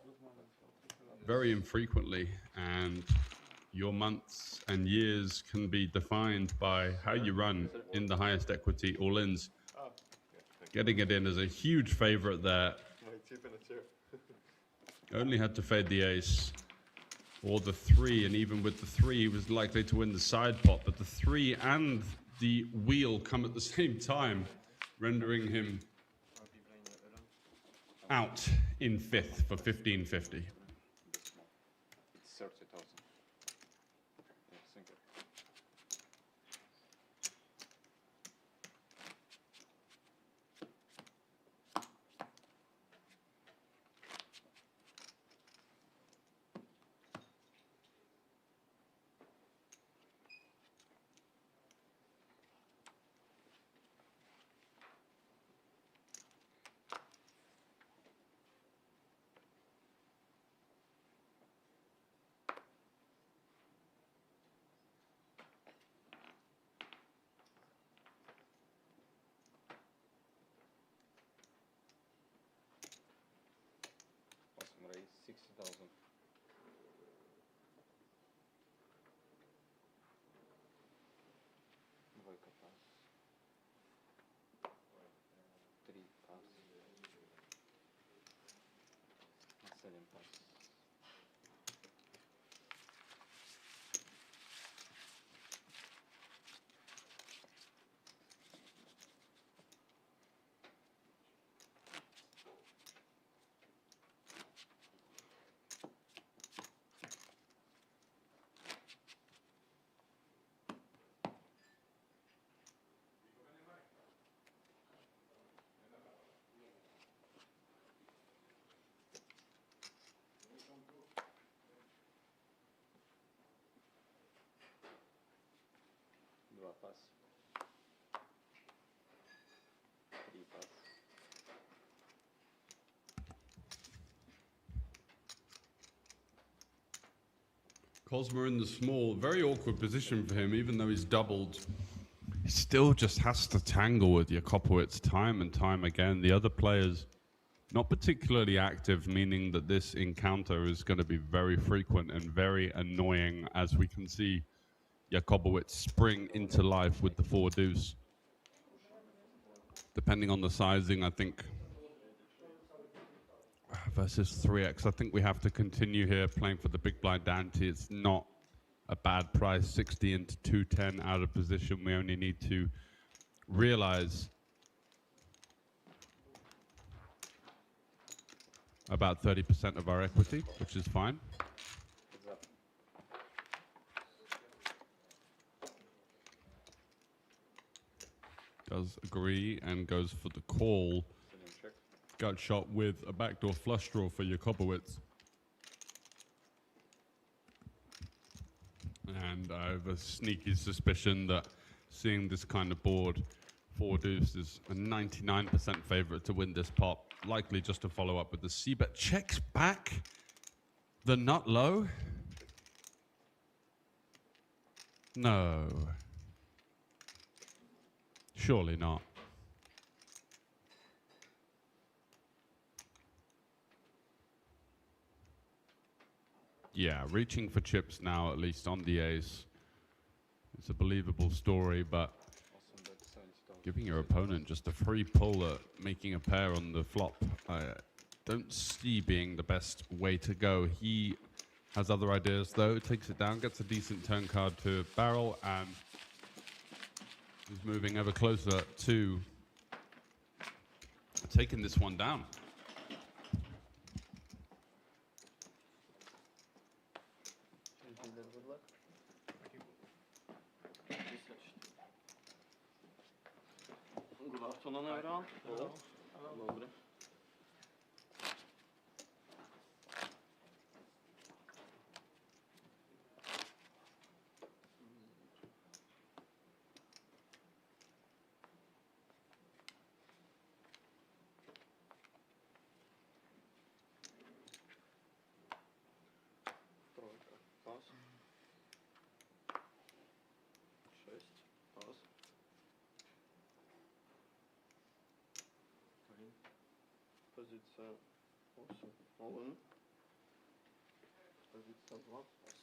very infrequently, and your months and years can be defined by how you run in the highest equity all-ins. Ah, yeah, thank you. Getting it in as a huge favorite there. My tip in a chair. Only had to fade the ace or the 3, and even with the 3 he was likely to win the side pot, but the 3 and the wheel come at the same time, rendering him out in 5th for 1550. It's 30,000. Yeah, thank you. Awesome raise, 60,000. Двойка пас. 3 пас. 7 пас. Два пас. 3 пас. Cosmo in the small, very awkward position for him, even though he's doubled. He still just has to tangle with Jakopowicz time and time again. The other players, not particularly active, meaning that this encounter is going to be very frequent and very annoying, as we can see Jakopowicz spring into life with the 4 deuce. Depending on the sizing, I think, versus 3x, I think we have to continue here playing for the big blind ante. It's not a bad price, 60 into 210 out of position. We only need to realize about 30% of our equity, which is fine. Heads up. Does agree and goes for the call. Sodium check. Gut shot with a backdoor flush draw for Jakopowicz. And I have a sneaky suspicion that seeing this kind of board, 4 deuce is a 99% favorite to win this pot. Likely just to follow up with the C-bet. Checks back the nut low. No. Surely not. Yeah, reaching for chips now, at least on the ace. It's a believable story, but Awesome bet, 70,000. giving your opponent just a free pull at making a pair on the flop, I don't see being the best way to go. He has other ideas, though. Takes it down, gets a decent turn card to barrel, and is moving ever closer to taking this one down. God afton, everyone. Hello. Добре. Тройка. Пас. 6. Пас. Позиция 8. All in. Позиция 2. Пас.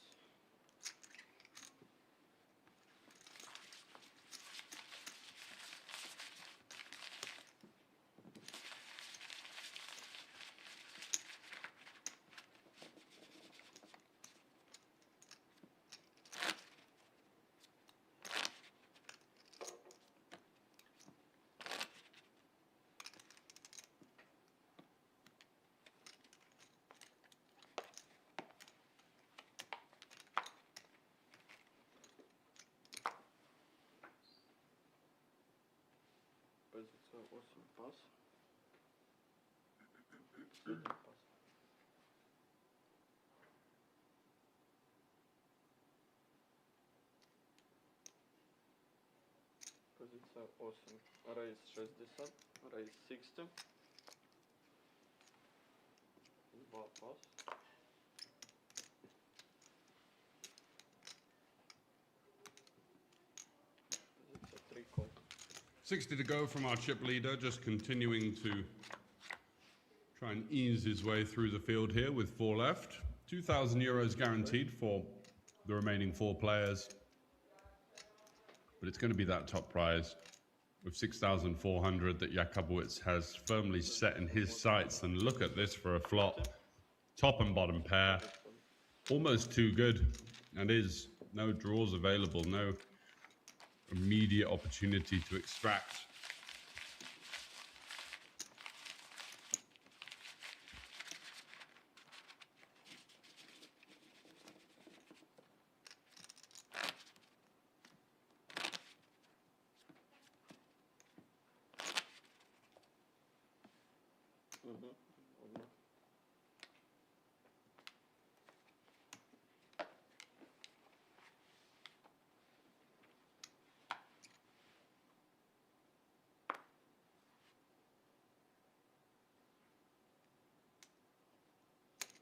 8 pas. 7 pas. Позиция 8. Рейс 60. Рейс 60. 2 пас. Позиция 3 кол. 60 to go from our chip leader, just continuing to try and ease his way through the field here with 4 left. 2,000 euros guaranteed for the remaining 4 players. But it's going to be that top prize of 6,400 that Jakubowicz has firmly set in his sights. And look at this for a flop. Top and bottom pair. Almost too good. And is no draws available. No immediate opportunity to extract.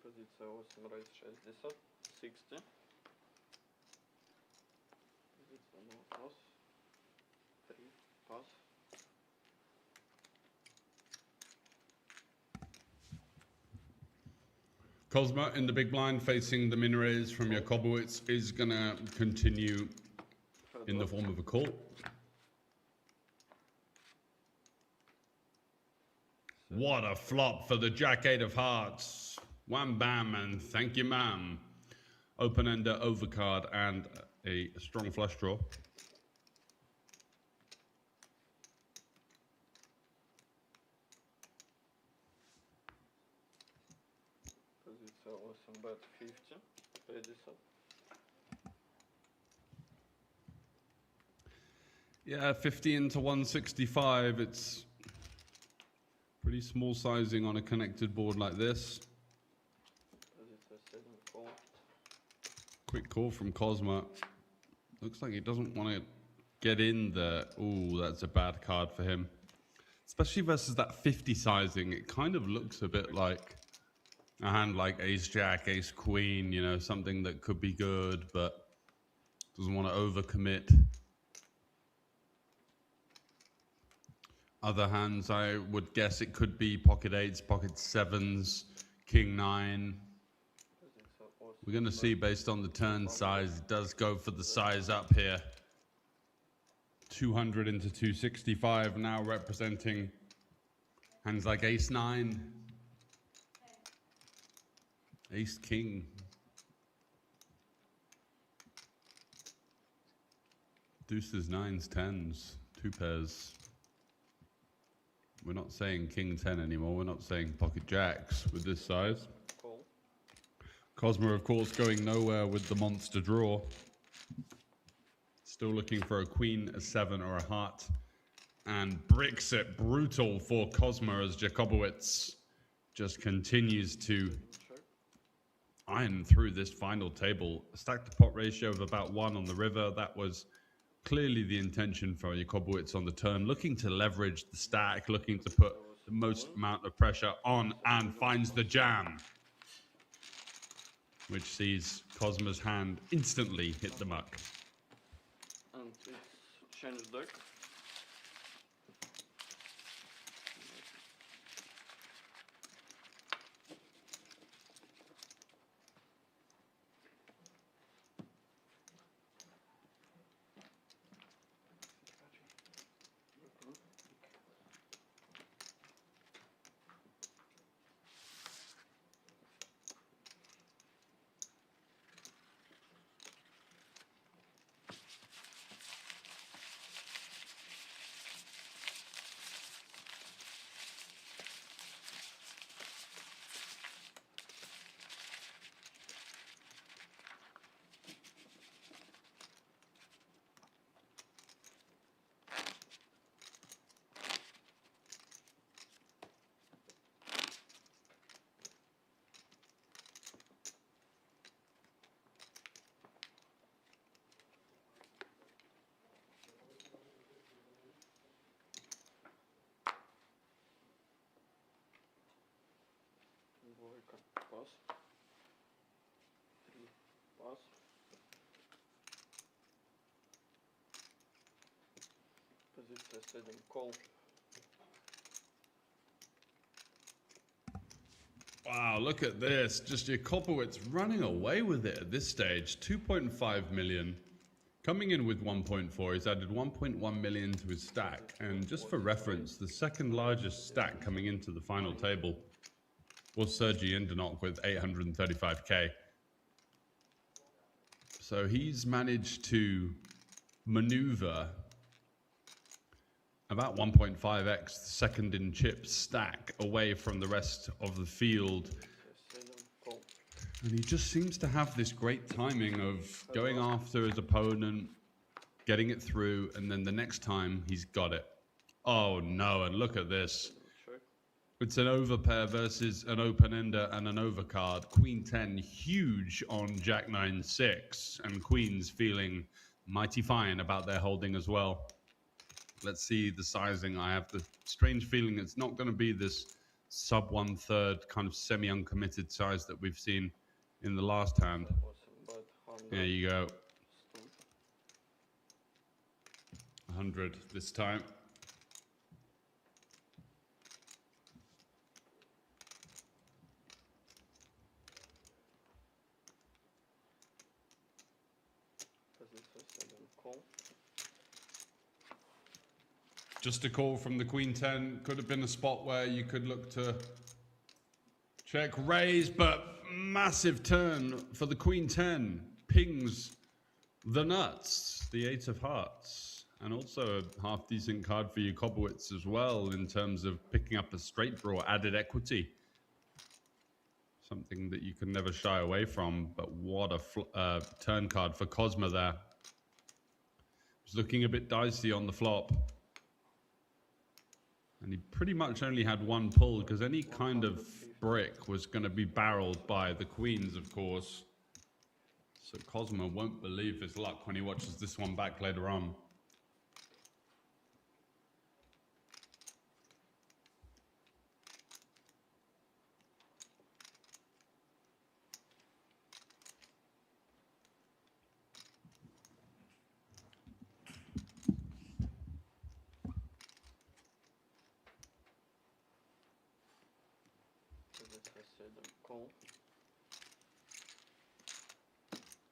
Позиция 8, рейс 60. 60. Позиция 2 пас. 3 пас. Kozma in the big blind facing the min raise from Jakubowicz is going to continue in the form of a call. What a flop for the Jack-8 of hearts. Wham bam and thank you ma'am. Open-ender, overcard and a strong flush draw. Позиция 8, bet 50. 50. Yeah, 50 into 165. It's pretty small sizing on a connected board like this. Позиция 7, call. Quick call from Kozma. Looks like he doesn't want to get in there. Ooh, that's a bad card for him. Especially versus that 50 sizing. It kind of looks a bit like a hand like ace-jack, ace-queen, you know, something that could be good, but doesn't want to overcommit. Other hands, I would guess it could be pocket 8s, pocket 7s, king 9. We're going to see based on the turn size. It does go for the size up here. 200 into 265 now representing hands like ace 9, ace king, deuces, 9s, 10s, 2 pairs. We're not saying king 10 anymore. We're not saying pocket jacks with this size. Call. Kozma, of course, going nowhere with the monster draw. Still looking for a queen, a 7, or a heart. And bricks it brutal for Kozma as Jakubowicz just continues to iron through this final table. A stack to pot ratio of about 1 on the river. That was clearly the intention for Jakubowicz on the turn, looking to leverage the stack, looking to put the most amount of pressure on, and finds the jam, which sees Kozma's hand instantly hit the muck. And it's change deck. Позиция 7, call. Wow, look at this. Just Jakobowicz running away with it at this stage. 2.5 million. Coming in with 1.4. He's added 1.1 million to his stack. And just for reference, the second largest stack coming into the final table was Sergei Indanok with 835k. So he's managed to maneuver about 1.5x second in chips stack away from the rest of the field. And he just seems to have this great timing of going after his opponent, getting it through, and then the next time he's got it. Oh no, and look at this. It's an overpair versus an open-ender and an overcard. Queen 10 huge on Jack 9-6, and Queen's feeling mighty fine about their holding as well. Let's see the sizing. I have the strange feeling it's not going to be this sub 1/3 kind of semi-uncommitted size that we've seen in the last hand. There you go. 100 this time. Just a call from the Queen 10. Could have been a spot where you could look to check raise, but massive turn for the Queen 10. Pings the nuts, the 8 of hearts. And also a half decent card for Jakobowicz as well in terms of picking up a straight draw, added equity. Something that you can never shy away from, but what a turn card for Cosma there. It's looking a bit dicey on the flop. And he pretty much only had one pull because any kind of brick was going to be barreled by the queens, of course. So Cosma won't believe his luck when he watches this one back later on.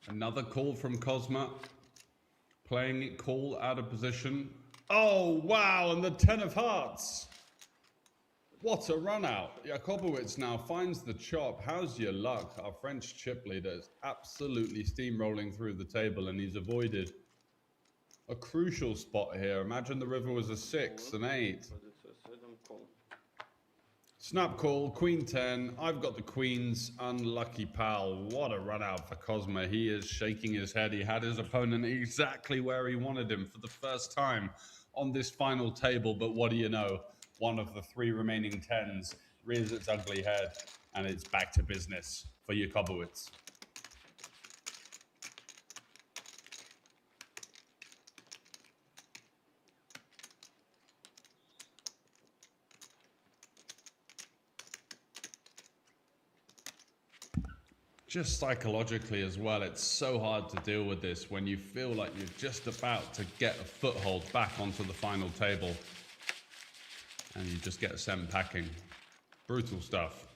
Another call from Cosma. Playing it call out of position. Oh, wow, and the 10 of hearts. What a run out. Jakobowicz now finds the chop. How's your luck? Our French chip leader is absolutely steamrolling through the table, and he's avoided a crucial spot here. Imagine the river was a 6, an 8. Snap call, Queen 10. I've got the queens. Unlucky pal. What a run out for Cosma. He is shaking his head. He had his opponent exactly where he wanted him for the first time on this final table. But what do you know? One of the 3 remaining 10s rears its ugly head, and it's back to business for Jakobowicz. Just psychologically as well, it's so hard to deal with this when you feel like you're just about to get a foothold back onto the final table and you just get sent packing. Brutal stuff.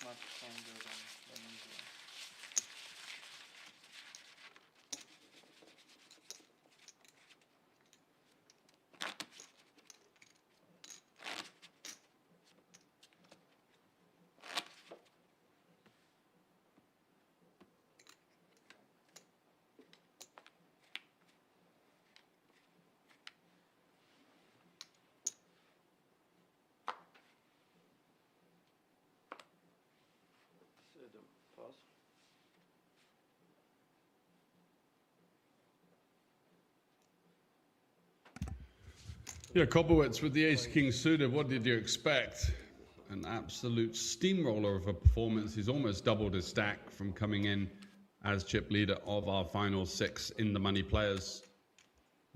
Much stronger than usual. Yeah, Kobowitz with the ace-king suited. What did you expect? An absolute steamroller of a performance. He's almost doubled his stack from coming in as chip leader of our final 6 in the money players.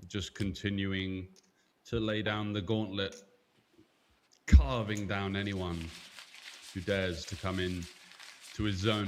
Just continuing to lay down the gauntlet, carving down anyone who dares to come in to his zone.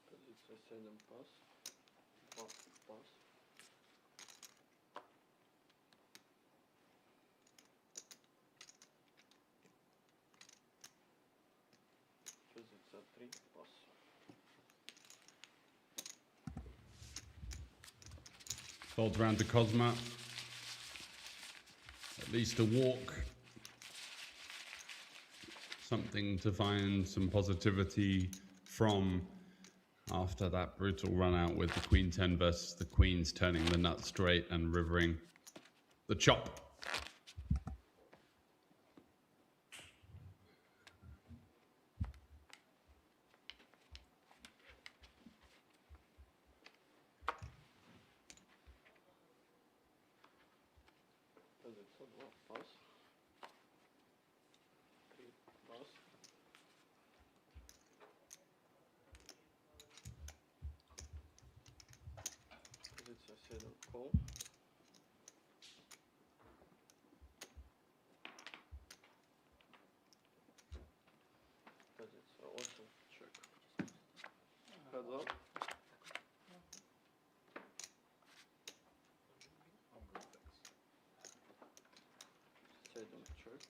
Позиция 7 пас. 2 пас. Позиция 3 пас. Folds around to Cosma. At least a walk. Something to find some positivity from after that brutal run out with the Queen 10 versus the Queens, turning the nut straight and rivering the chop. Позиция 2 пас. 3 пас. Позиция 7 кол. Позиция 8 чек. Heads up. Setting check.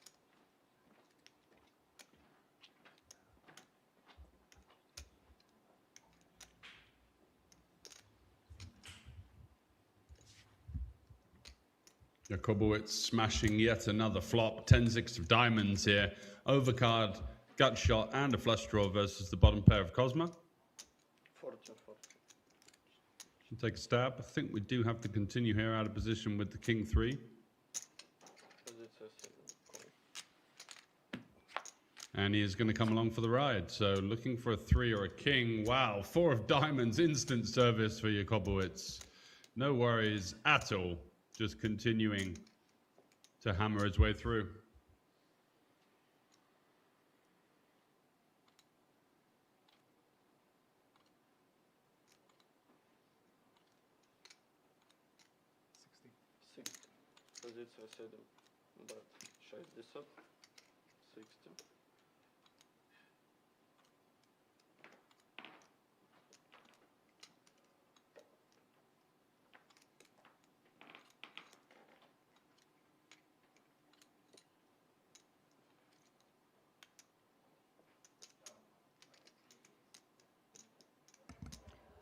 Jakobowicz smashing yet another flop. 10-6 of diamonds here. Overcard, gut shot, and a flush draw versus the bottom pair of Cosma. 40. Should take a stab. I think we do have to continue here out of position with the King 3. Позиция 7 кол. And he is going to come along for the ride. So looking for a 3 or a king. Wow, 4 of diamonds, instant service for Jakobowicz. No worries at all. Just continuing to hammer his way through. Позиция 7 бет 60. 60.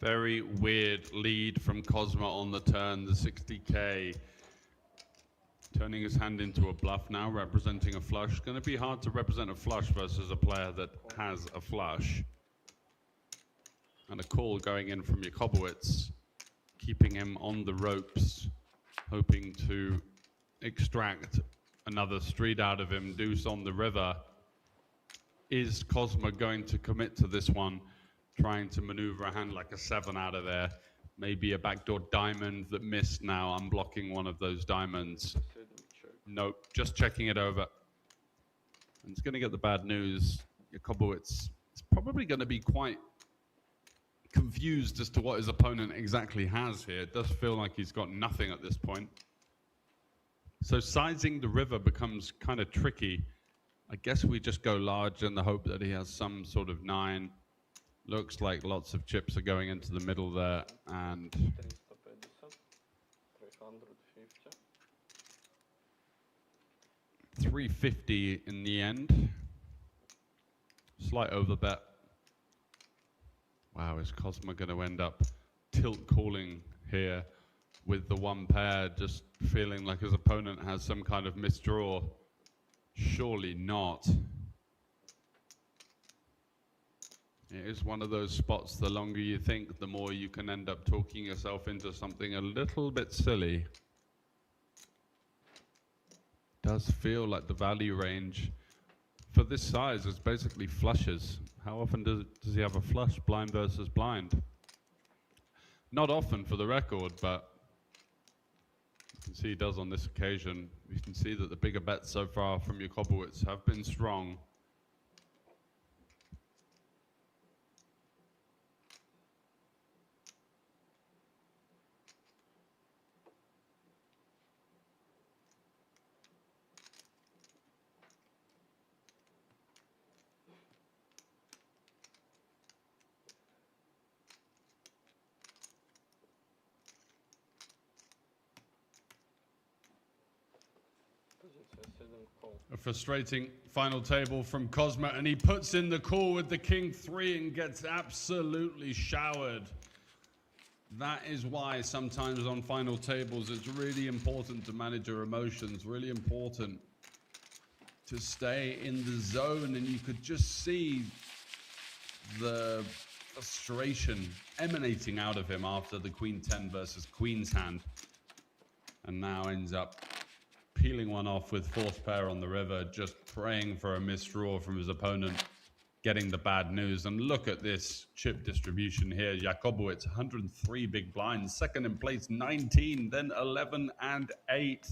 Very weird lead from Cosma on the turn, the 60k. Turning his hand into a bluff now, representing a flush. Going to be hard to represent a flush versus a player that has a flush. And a call going in from Jakobowicz, keeping him on the ropes, hoping to extract another street out of him. Deuce on the river. Is Cosma going to commit to this one? Trying to maneuver a hand like a 7 out of there. Maybe a backdoor diamond that missed now, unblocking one of those diamonds. Nope, just checking it over. And it's going to get the bad news. Jakobowicz is probably going to be quite confused as to what his opponent exactly has here. It does feel like he's got nothing at this point. So sizing the river becomes kind of tricky. I guess we just go large in the hope that he has some sort of 9. Looks like lots of chips are going into the middle there, and 350. 350. 350 in the end. Slight overbet. Wow, is Cosma going to end up tilt calling here with the one pair, just feeling like his opponent has some kind of misdraw. Surely not. It is one of those spots, the longer you think, the more you can end up talking yourself into something a little bit silly. Does feel like the value range for this size is basically flushes. How often does he have a flush, blind versus blind? Not often, for the record, but you can see he does on this occasion. You can see that the bigger bets so far from Jakobowicz have been strong. A frustrating final table from Kozma, and he puts in the call with the king-3 and gets absolutely showered. That is why sometimes on final tables it's really important to manage your emotions, really important to stay in the zone, and you could just see the frustration emanating out of him after the queen-10 versus queen's hand, and now ends up peeling one off with fourth pair on the river, just praying for a misdraw from his opponent, getting the bad news. And look at this chip distribution here. Jakobowicz, 103 big blinds, second in place, 19, then 11 and 8.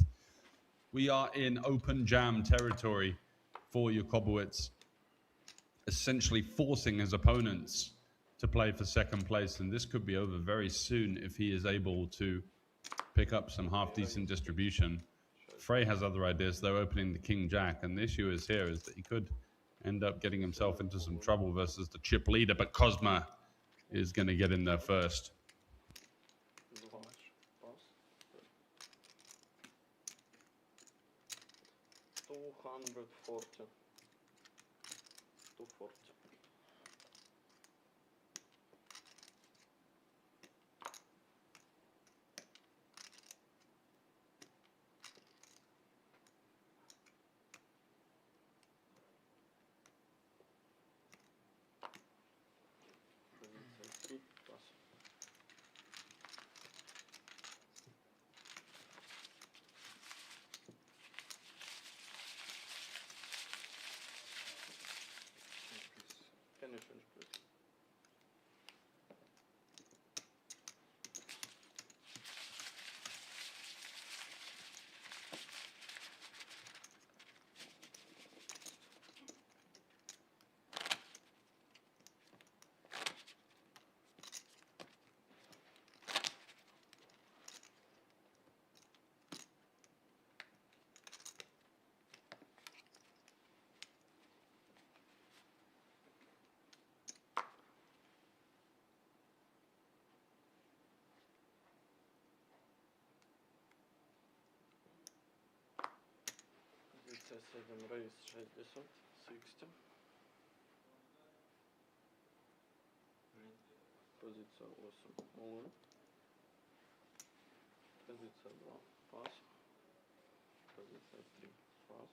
We are in open jam territory for Jakobowicz, essentially forcing his opponents to play for second place. And this could be over very soon if he is able to pick up some half-decent distribution. Frey has other ideas, though, opening the king-jack, and the issue is here is that he could end up getting himself into some trouble versus the chip leader, but Kozma is going to get in there first. 240. 240. Seven raise 60, 60. Позиция 8, 0. Позиция 2, пас. Позиция 3, пас.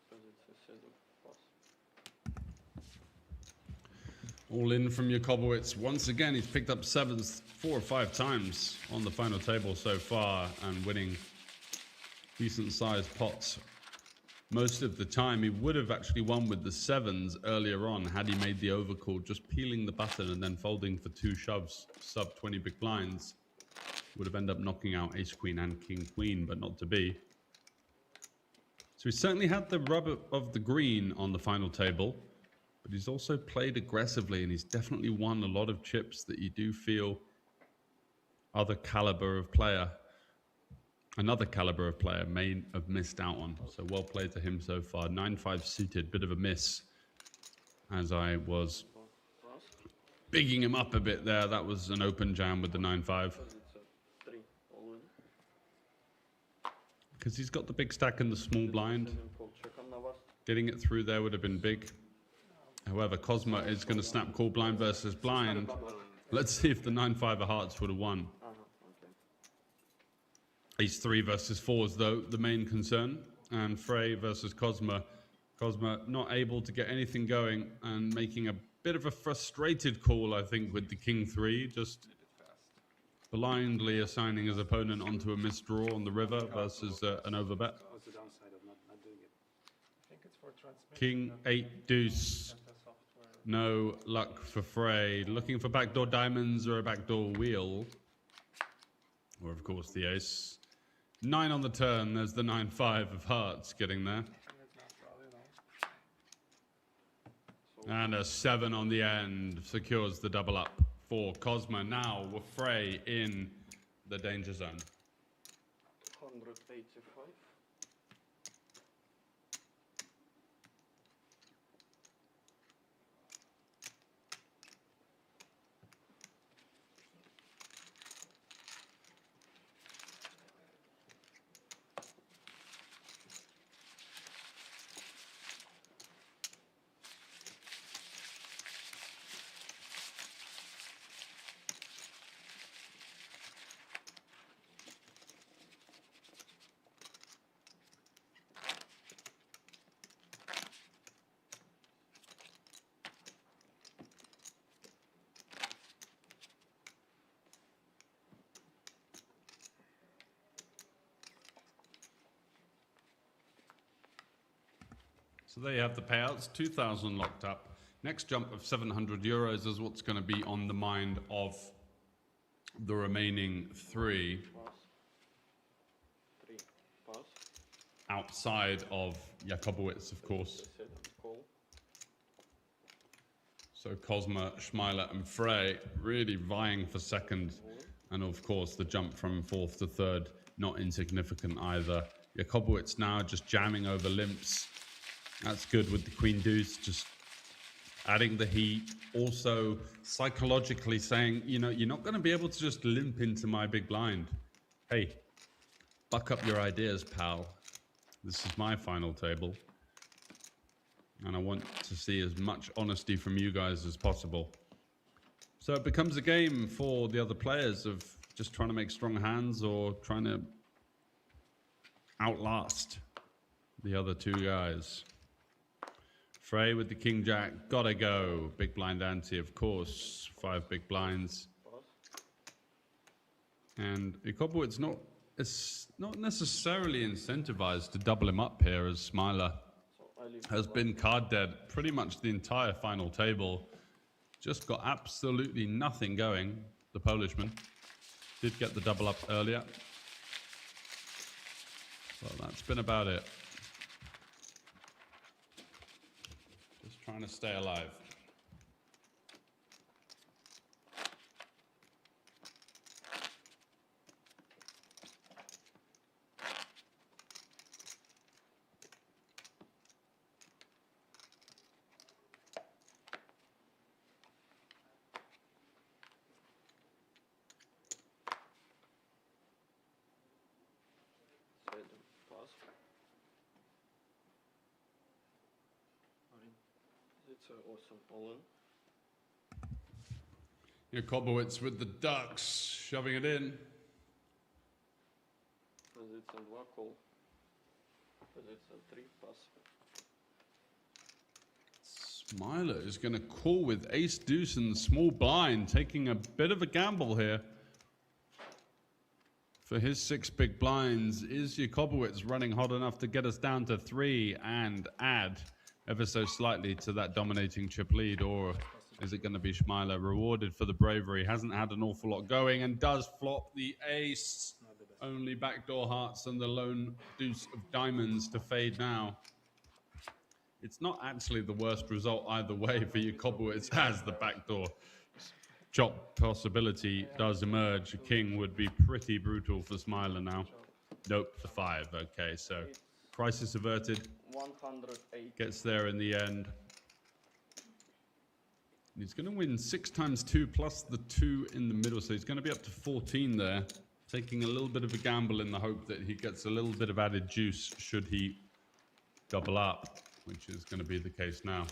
Позиция 7, пас. All in from Jakobowicz. Once again, he's picked up sevens 4 or 5 times on the final table so far and winning decent sized pots. Most of the time he would have actually won with the sevens earlier on had he made the overcall, just peeling the button and then folding for 2 shoves, sub 20 big blinds. Would have ended up knocking out ace queen and king queen, but not to be. So he certainly had the rub of the green on the final table, but he's also played aggressively, and he's definitely won a lot of chips that you do feel other caliber of player, another caliber of player may have missed out on. So well played to him so far. 9-5 suited, bit of a miss as I was bigging him up a bit there. That was an open jam with the 9-5. Because he's got the big stack and the small blind. Getting it through there would have been big. However, Kozma is going to snap call blind versus blind. Let's see if the 9-5 of hearts would have won. Okay. Ace 3 versus 4s, though, the main concern. And Frey versus Cosma. Cosma not able to get anything going and making a bit of a frustrated call, I think, with the King 3. Just blindly assigning his opponent onto a misdraw on the river versus an overbet. What's the downside of not doing it? I think it's for transmission. King 8 deuce. And the software. No luck for Frey. Looking for backdoor diamonds or a backdoor wheel. Or, of course, the ace. 9 on the turn. There's the 9-5 of hearts getting there. I think it's not valid, no. And a 7 on the end secures the double up for Cosma. Now with Frey in the danger zone. 185. So there you have the payouts, 2,000 locked up. Next jump of 700 euros is what's going to be on the mind of the remaining 3 Pass. 3. Pass. outside of Jakobowicz, of course. Reset. Call. So Cosma, Schmeiler and Frey really vying for second. And of course the jump from 4th to 3rd, not insignificant either. Jakobowicz now just jamming over limps. That's good with the Queen Deuce, just adding the heat. Also psychologically saying, you know, you're not going to be able to just limp into my big blind. Hey, buck up your ideas, pal. This is my final table. And I want to see as much honesty from you guys as possible. So it becomes a game for the other players of just trying to make strong hands or trying to outlast the other 2 guys. Frey with the King Jack, gotta go. Big blind ante, of course. 5 big blinds. And Jakobowicz it's not necessarily incentivized to double him up here, as Smiler has been card dead pretty much the entire final table. Just got absolutely nothing going. The Polishman did get the double up earlier. Well, that's been about it. Just trying to stay alive. Pass. It's an awesome all-in. Jakobowicz with the ducks, shoving it in. Because it's a 2 call. Because it's a 3 pass. Smiler is going to call with ace deuce and small blind, taking a bit of a gamble here. For his 6 big blinds, is Jakobowicz running hot enough to get us down to 3 and add ever so slightly to that dominating chip lead, or is it going to be Schmeiler rewarded for the bravery? Hasn't had an awful lot going and does flop the ace. Only backdoor hearts and the lone deuce of diamonds to fade now. It's not actually the worst result either way for Jakobowicz as the backdoor chop possibility does emerge. A king would be pretty brutal for Smiler now. Nope, the 5. Okay, so crisis averted. 108. Gets there in the end. He's going to win 6 times 2 plus the 2 in the middle, so he's going to be up to 14 there. Taking a little bit of a gamble in the hope that he gets a little bit of added juice should he double up, which is going to be the case now.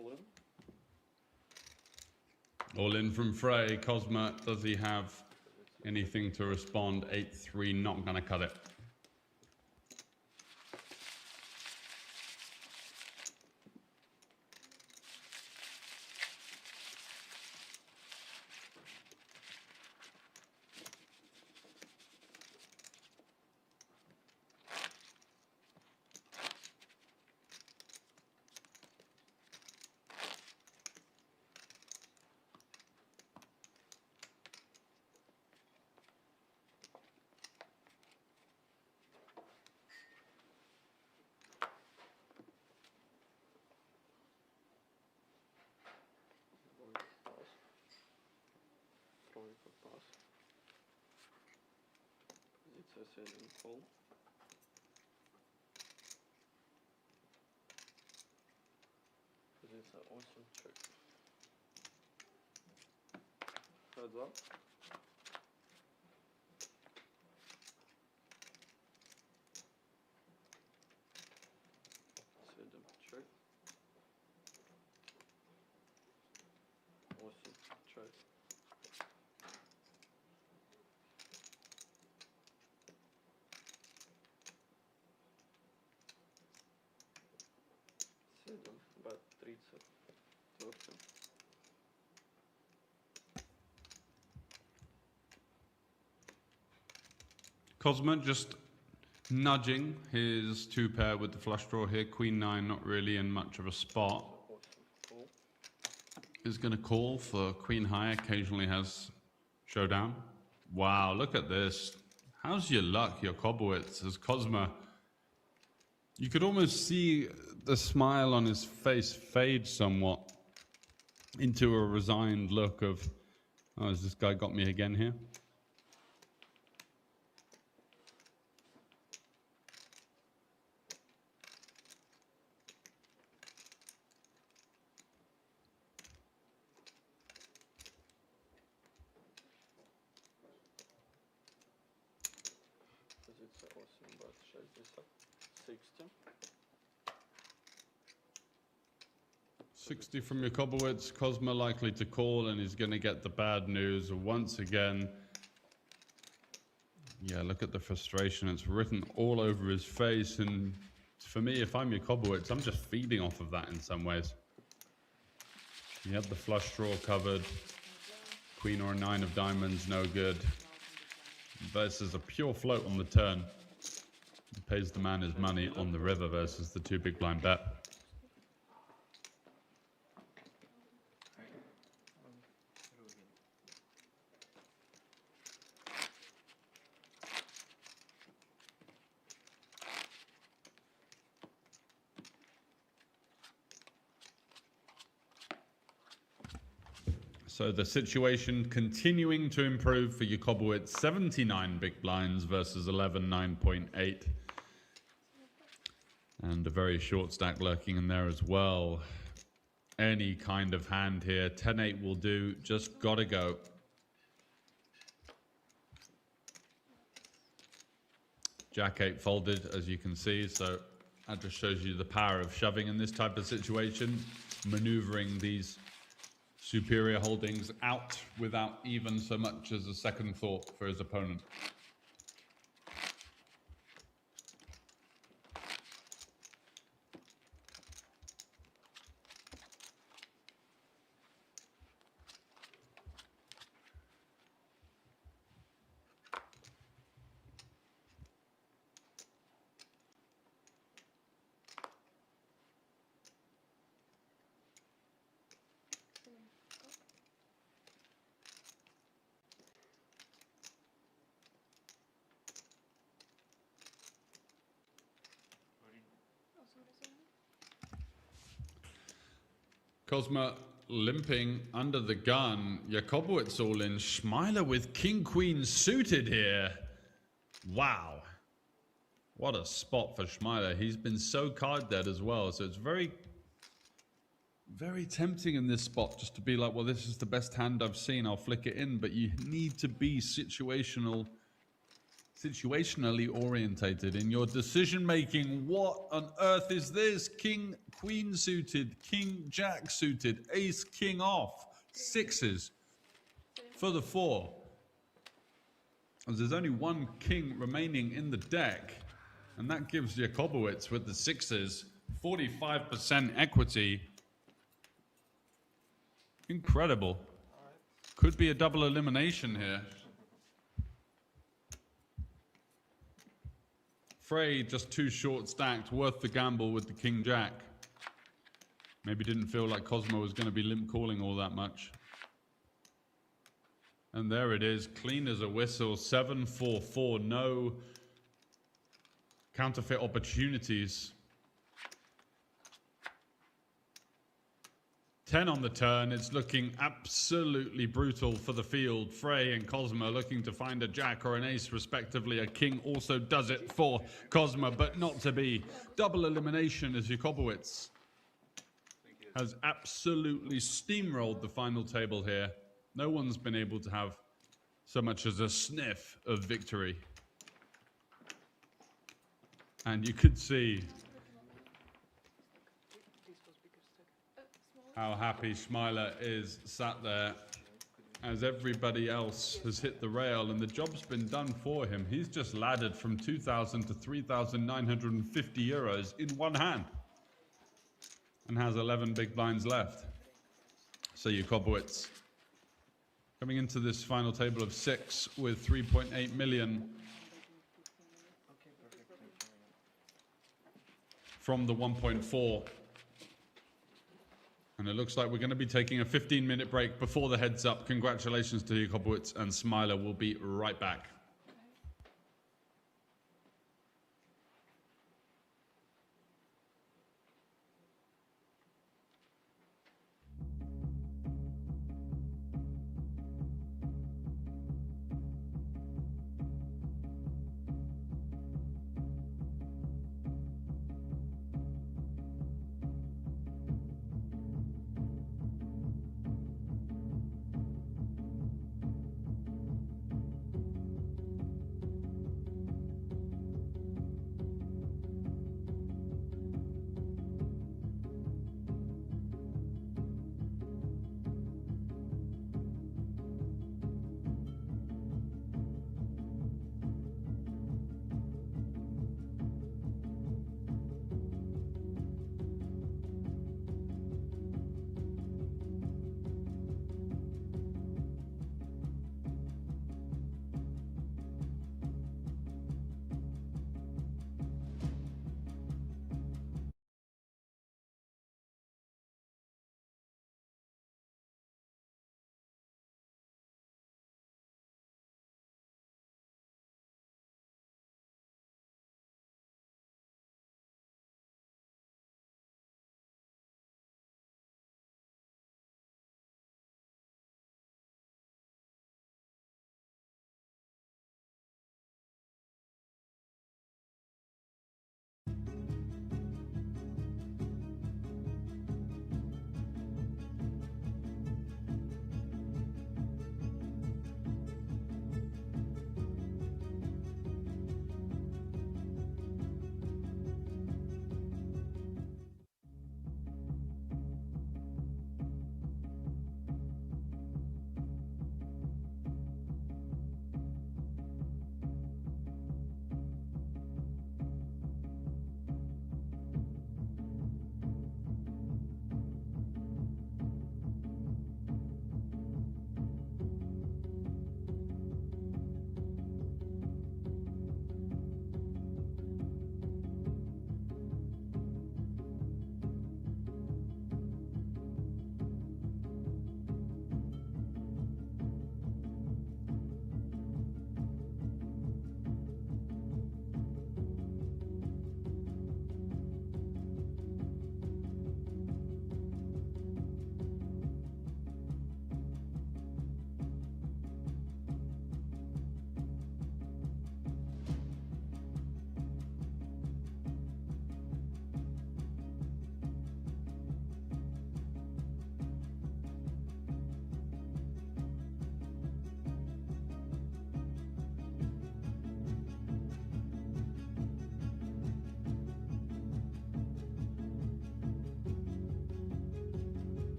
All in. All in from Frey. Cosma, does he have anything to respond? 8-3, not gonna cut it. Pass. Тройка pass. Позиция 7 call. Позиция 8 check. Heads up. 7 check. 8 check. 7, bet 30. 30. Cosma just nudging his two pair with the flush draw here. Queen 9 not really in much of a spot. 8 call. Is going to call for Queen High. Occasionally has showdown. Wow, look at this. How's your luck, your Kobowitz, as Cosma? You could almost see the smile on his face fade somewhat into a resigned look of, oh, has this guy got me again here? Позиция 8, bet 60. 60. 60 from your Kobowitz. Cosma likely to call, and he's going to get the bad news once again. Yeah, look at the frustration. It's written all over his face. And for me, if I'm your Kobowitz, I'm just feeding off of that in some ways. You have the flush draw covered. Queen or a 9 of diamonds, no good. Versus a pure float on the turn. He pays the man his money on the river versus the 2 big blind bet. So the situation continuing to improve for Jakobowicz. 79 big blinds versus 11, 9.8. And a very short stack lurking in there as well. Any kind of hand here. 10-8 will do. Just gotta go. Jack-8 folded, as you can see. So that just shows you the power of shoving in this type of situation. Maneuvering these superior holdings out without even so much as a second thought for his opponent. Cosma limping under the gun. Jakobowicz all in. Schmeiler with king-queen suited here. Wow. What a spot for Schmeiler. He's been so card dead as well. So it's very, very tempting in this spot just to be like, well, this is the best hand I've seen. I'll flick it in. But you need to be situational situationally orientated in your decision making. What on earth is this? King, queen suited, king, jack suited, ace, king off, sixes for the 4. As there's only one king remaining in the deck, and that gives Jakobowicz with the sixes 45% equity. Incredible. Could be a double elimination here. Frey just too short stacked, worth the gamble with the king jack. Maybe didn't feel like Cosmo was going to be limp calling all that much. And there it is, clean as a whistle, 7-4-4, no counterfeit opportunities. 10 on the turn, it's looking absolutely brutal for the field. Frey and Cosmo looking to find a jack or an ace respectively. A king also does it for Cosmo, but not to be. Double elimination as Jakobowicz has absolutely steamrolled the final table here. No one's been able to have so much as a sniff of victory. And you could see how happy Schmeiler is sat there as everybody else has hit the rail and the job's been done for him. He's just laddered from 2,000 to 3,950 euros in one hand and has 11 big blinds left. So Jakobowicz coming into this final table of 6 with 3.8 million from the 1.4. And it looks like we're going to be taking a 15-minute break before the heads up. Congratulations to Jakobowicz and Smiler. We'll be right back.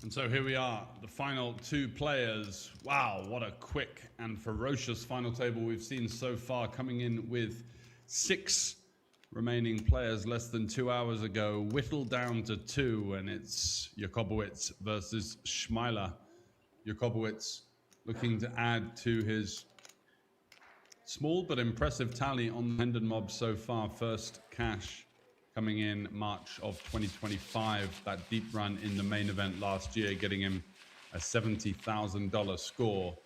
And so here we are, the final two players. Wow, what a quick and ferocious final table we've seen so far, coming in with 6 remaining players less than 2 hours ago, whittled down to 2, and it's Jakobowicz versus Schmeiler. Jakobowicz looking to add to his small but impressive tally on the Hendon Mob so far. First cash coming in March of 2025. That deep run in the main event last year, getting him a $70,000 score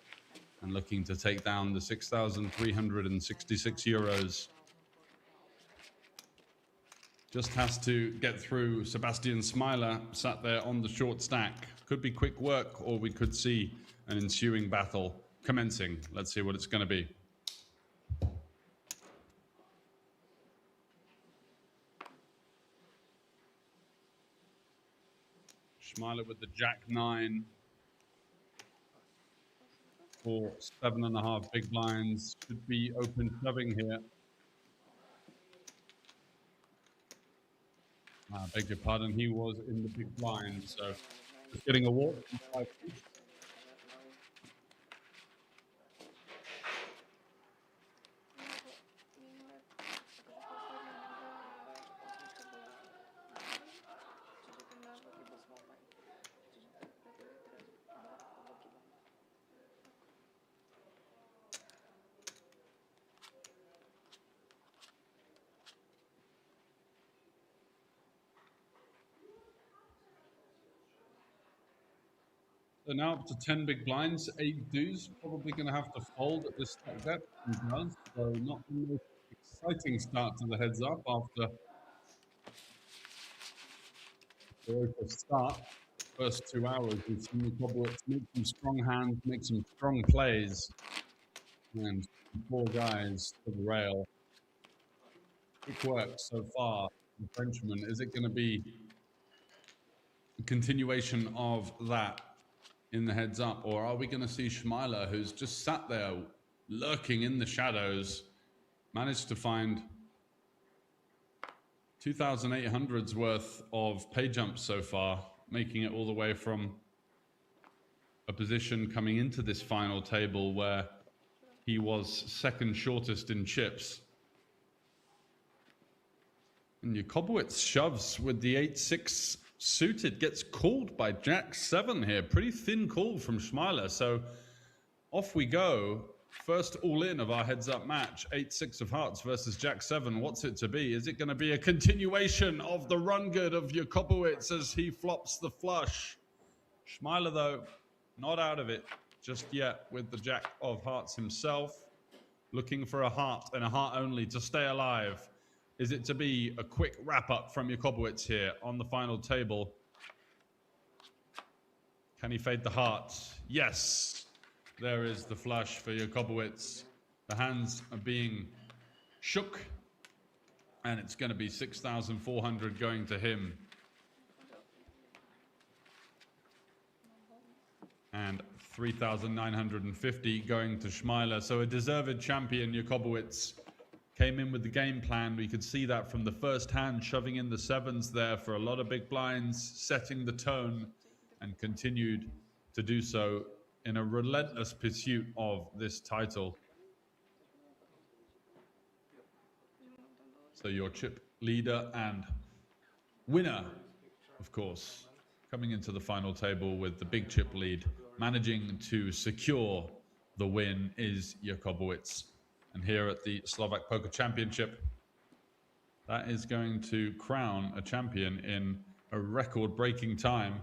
and looking to take down the 6,366 euros. Just has to get through Sebastian Schmeiler, sat there on the short stack. Could be quick work, or we could see an ensuing battle commencing. Let's see what it's going to be. Schmeiler with the Jack-9 for 7.5 big blinds. Should be open shoving here. I beg your pardon, he was in the big blind, so just getting a walk. So now up to 10 big blinds, 8 deuce, probably going to have to fold at this stack depth. So not the most exciting start to the heads up after the start. First 2 hours, we've seen Jakobowicz make some strong hands, make some strong plays, and 4 guys to the rail. Good work so far, the Frenchman. Is it going to be a continuation of that in the heads up, or are we going to see Schmeiler, who's just sat there lurking in the shadows, managed to find 2,800's worth of pay jumps so far, making it all the way from a position coming into this final table where he was second shortest in chips. And Jakobowicz shoves with the 8-6 suited, gets called by Jack-7 here. Pretty thin call from Schmeiler. So off we go. First all-in of our heads-up match. 8-6 of hearts versus Jack-7. What's it to be? Is it going to be a continuation of the run good of Jakobowicz as he flops the flush? Schmeiler, though, not out of it just yet with the Jack of hearts himself. Looking for a heart and a heart only to stay alive. Is it to be a quick wrap-up from Jakobowicz here on the final table? Can he fade the hearts? Yes. There is the flush for Jakobowicz. The hands are being shook, and it's going to be 6,400 going to him. And 3,950 going to Schmeiler. So a deserved champion, Jakobowicz, came in with the game plan. We could see that from the first hand, shoving in the 7s there for a lot of big blinds, setting the tone, and continued to do so in a relentless pursuit of this title. So your chip leader and winner, of course, coming into the final table with the big chip lead, managing to secure the win, is Jakobowicz. And here at the Slovak Poker Championship, that is going to crown a champion in a record-breaking time,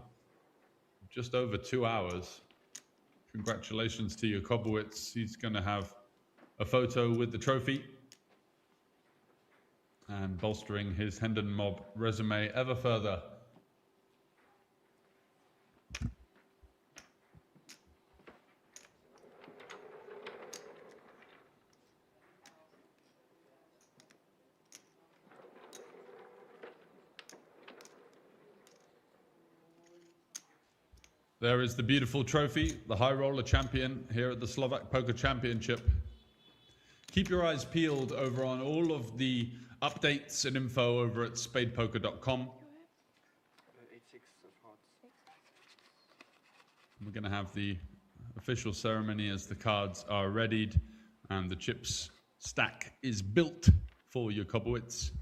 just over 2 hours. Congratulations to Jakobowicz. He's going to have a photo with the trophy and bolstering his Hendon Mob resume ever further. There is the beautiful trophy, the high roller champion here at the Slovak Poker Championship. Keep your eyes peeled over on all of the updates and info over at SpadePoker.com. 8-6 of hearts. We're going to have the official ceremony as the cards are readied and the chips stack is built for Jakubowicz.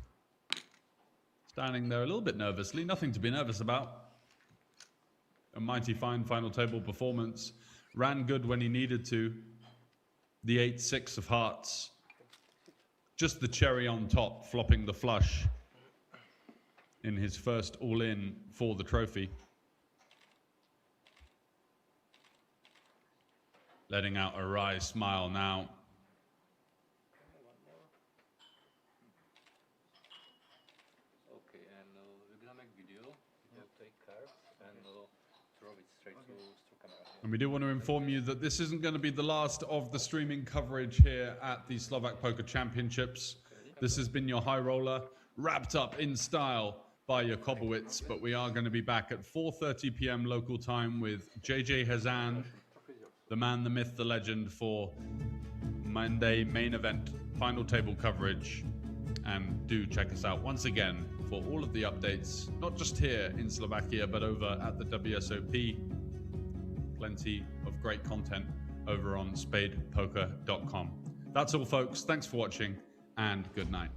Standing there a little bit nervously, nothing to be nervous about. A mighty fine final table performance. Ran good when he needed to. The 8-6 of hearts. Just the cherry on top, flopping the flush in his first all-in for the trophy. Letting out a wry smile now. Okay, and we're gonna make video. We'll take cards and throw it straight to camera. And we do want to inform you that this isn't going to be the last of the streaming coverage here at the Slovak Poker Championships. This has been your high roller, wrapped up in style by Jakubowicz, but we are going to be back at 4:30 p.m. local time with JJ Hazan, the man, the myth, the legend, for Monday main event final table coverage. And do check us out once again for all of the updates, not just here in Slovakia, but over at the WSOP. Plenty of great content over on SpadePoker.com. That's all, folks. Thanks for watching, and good night.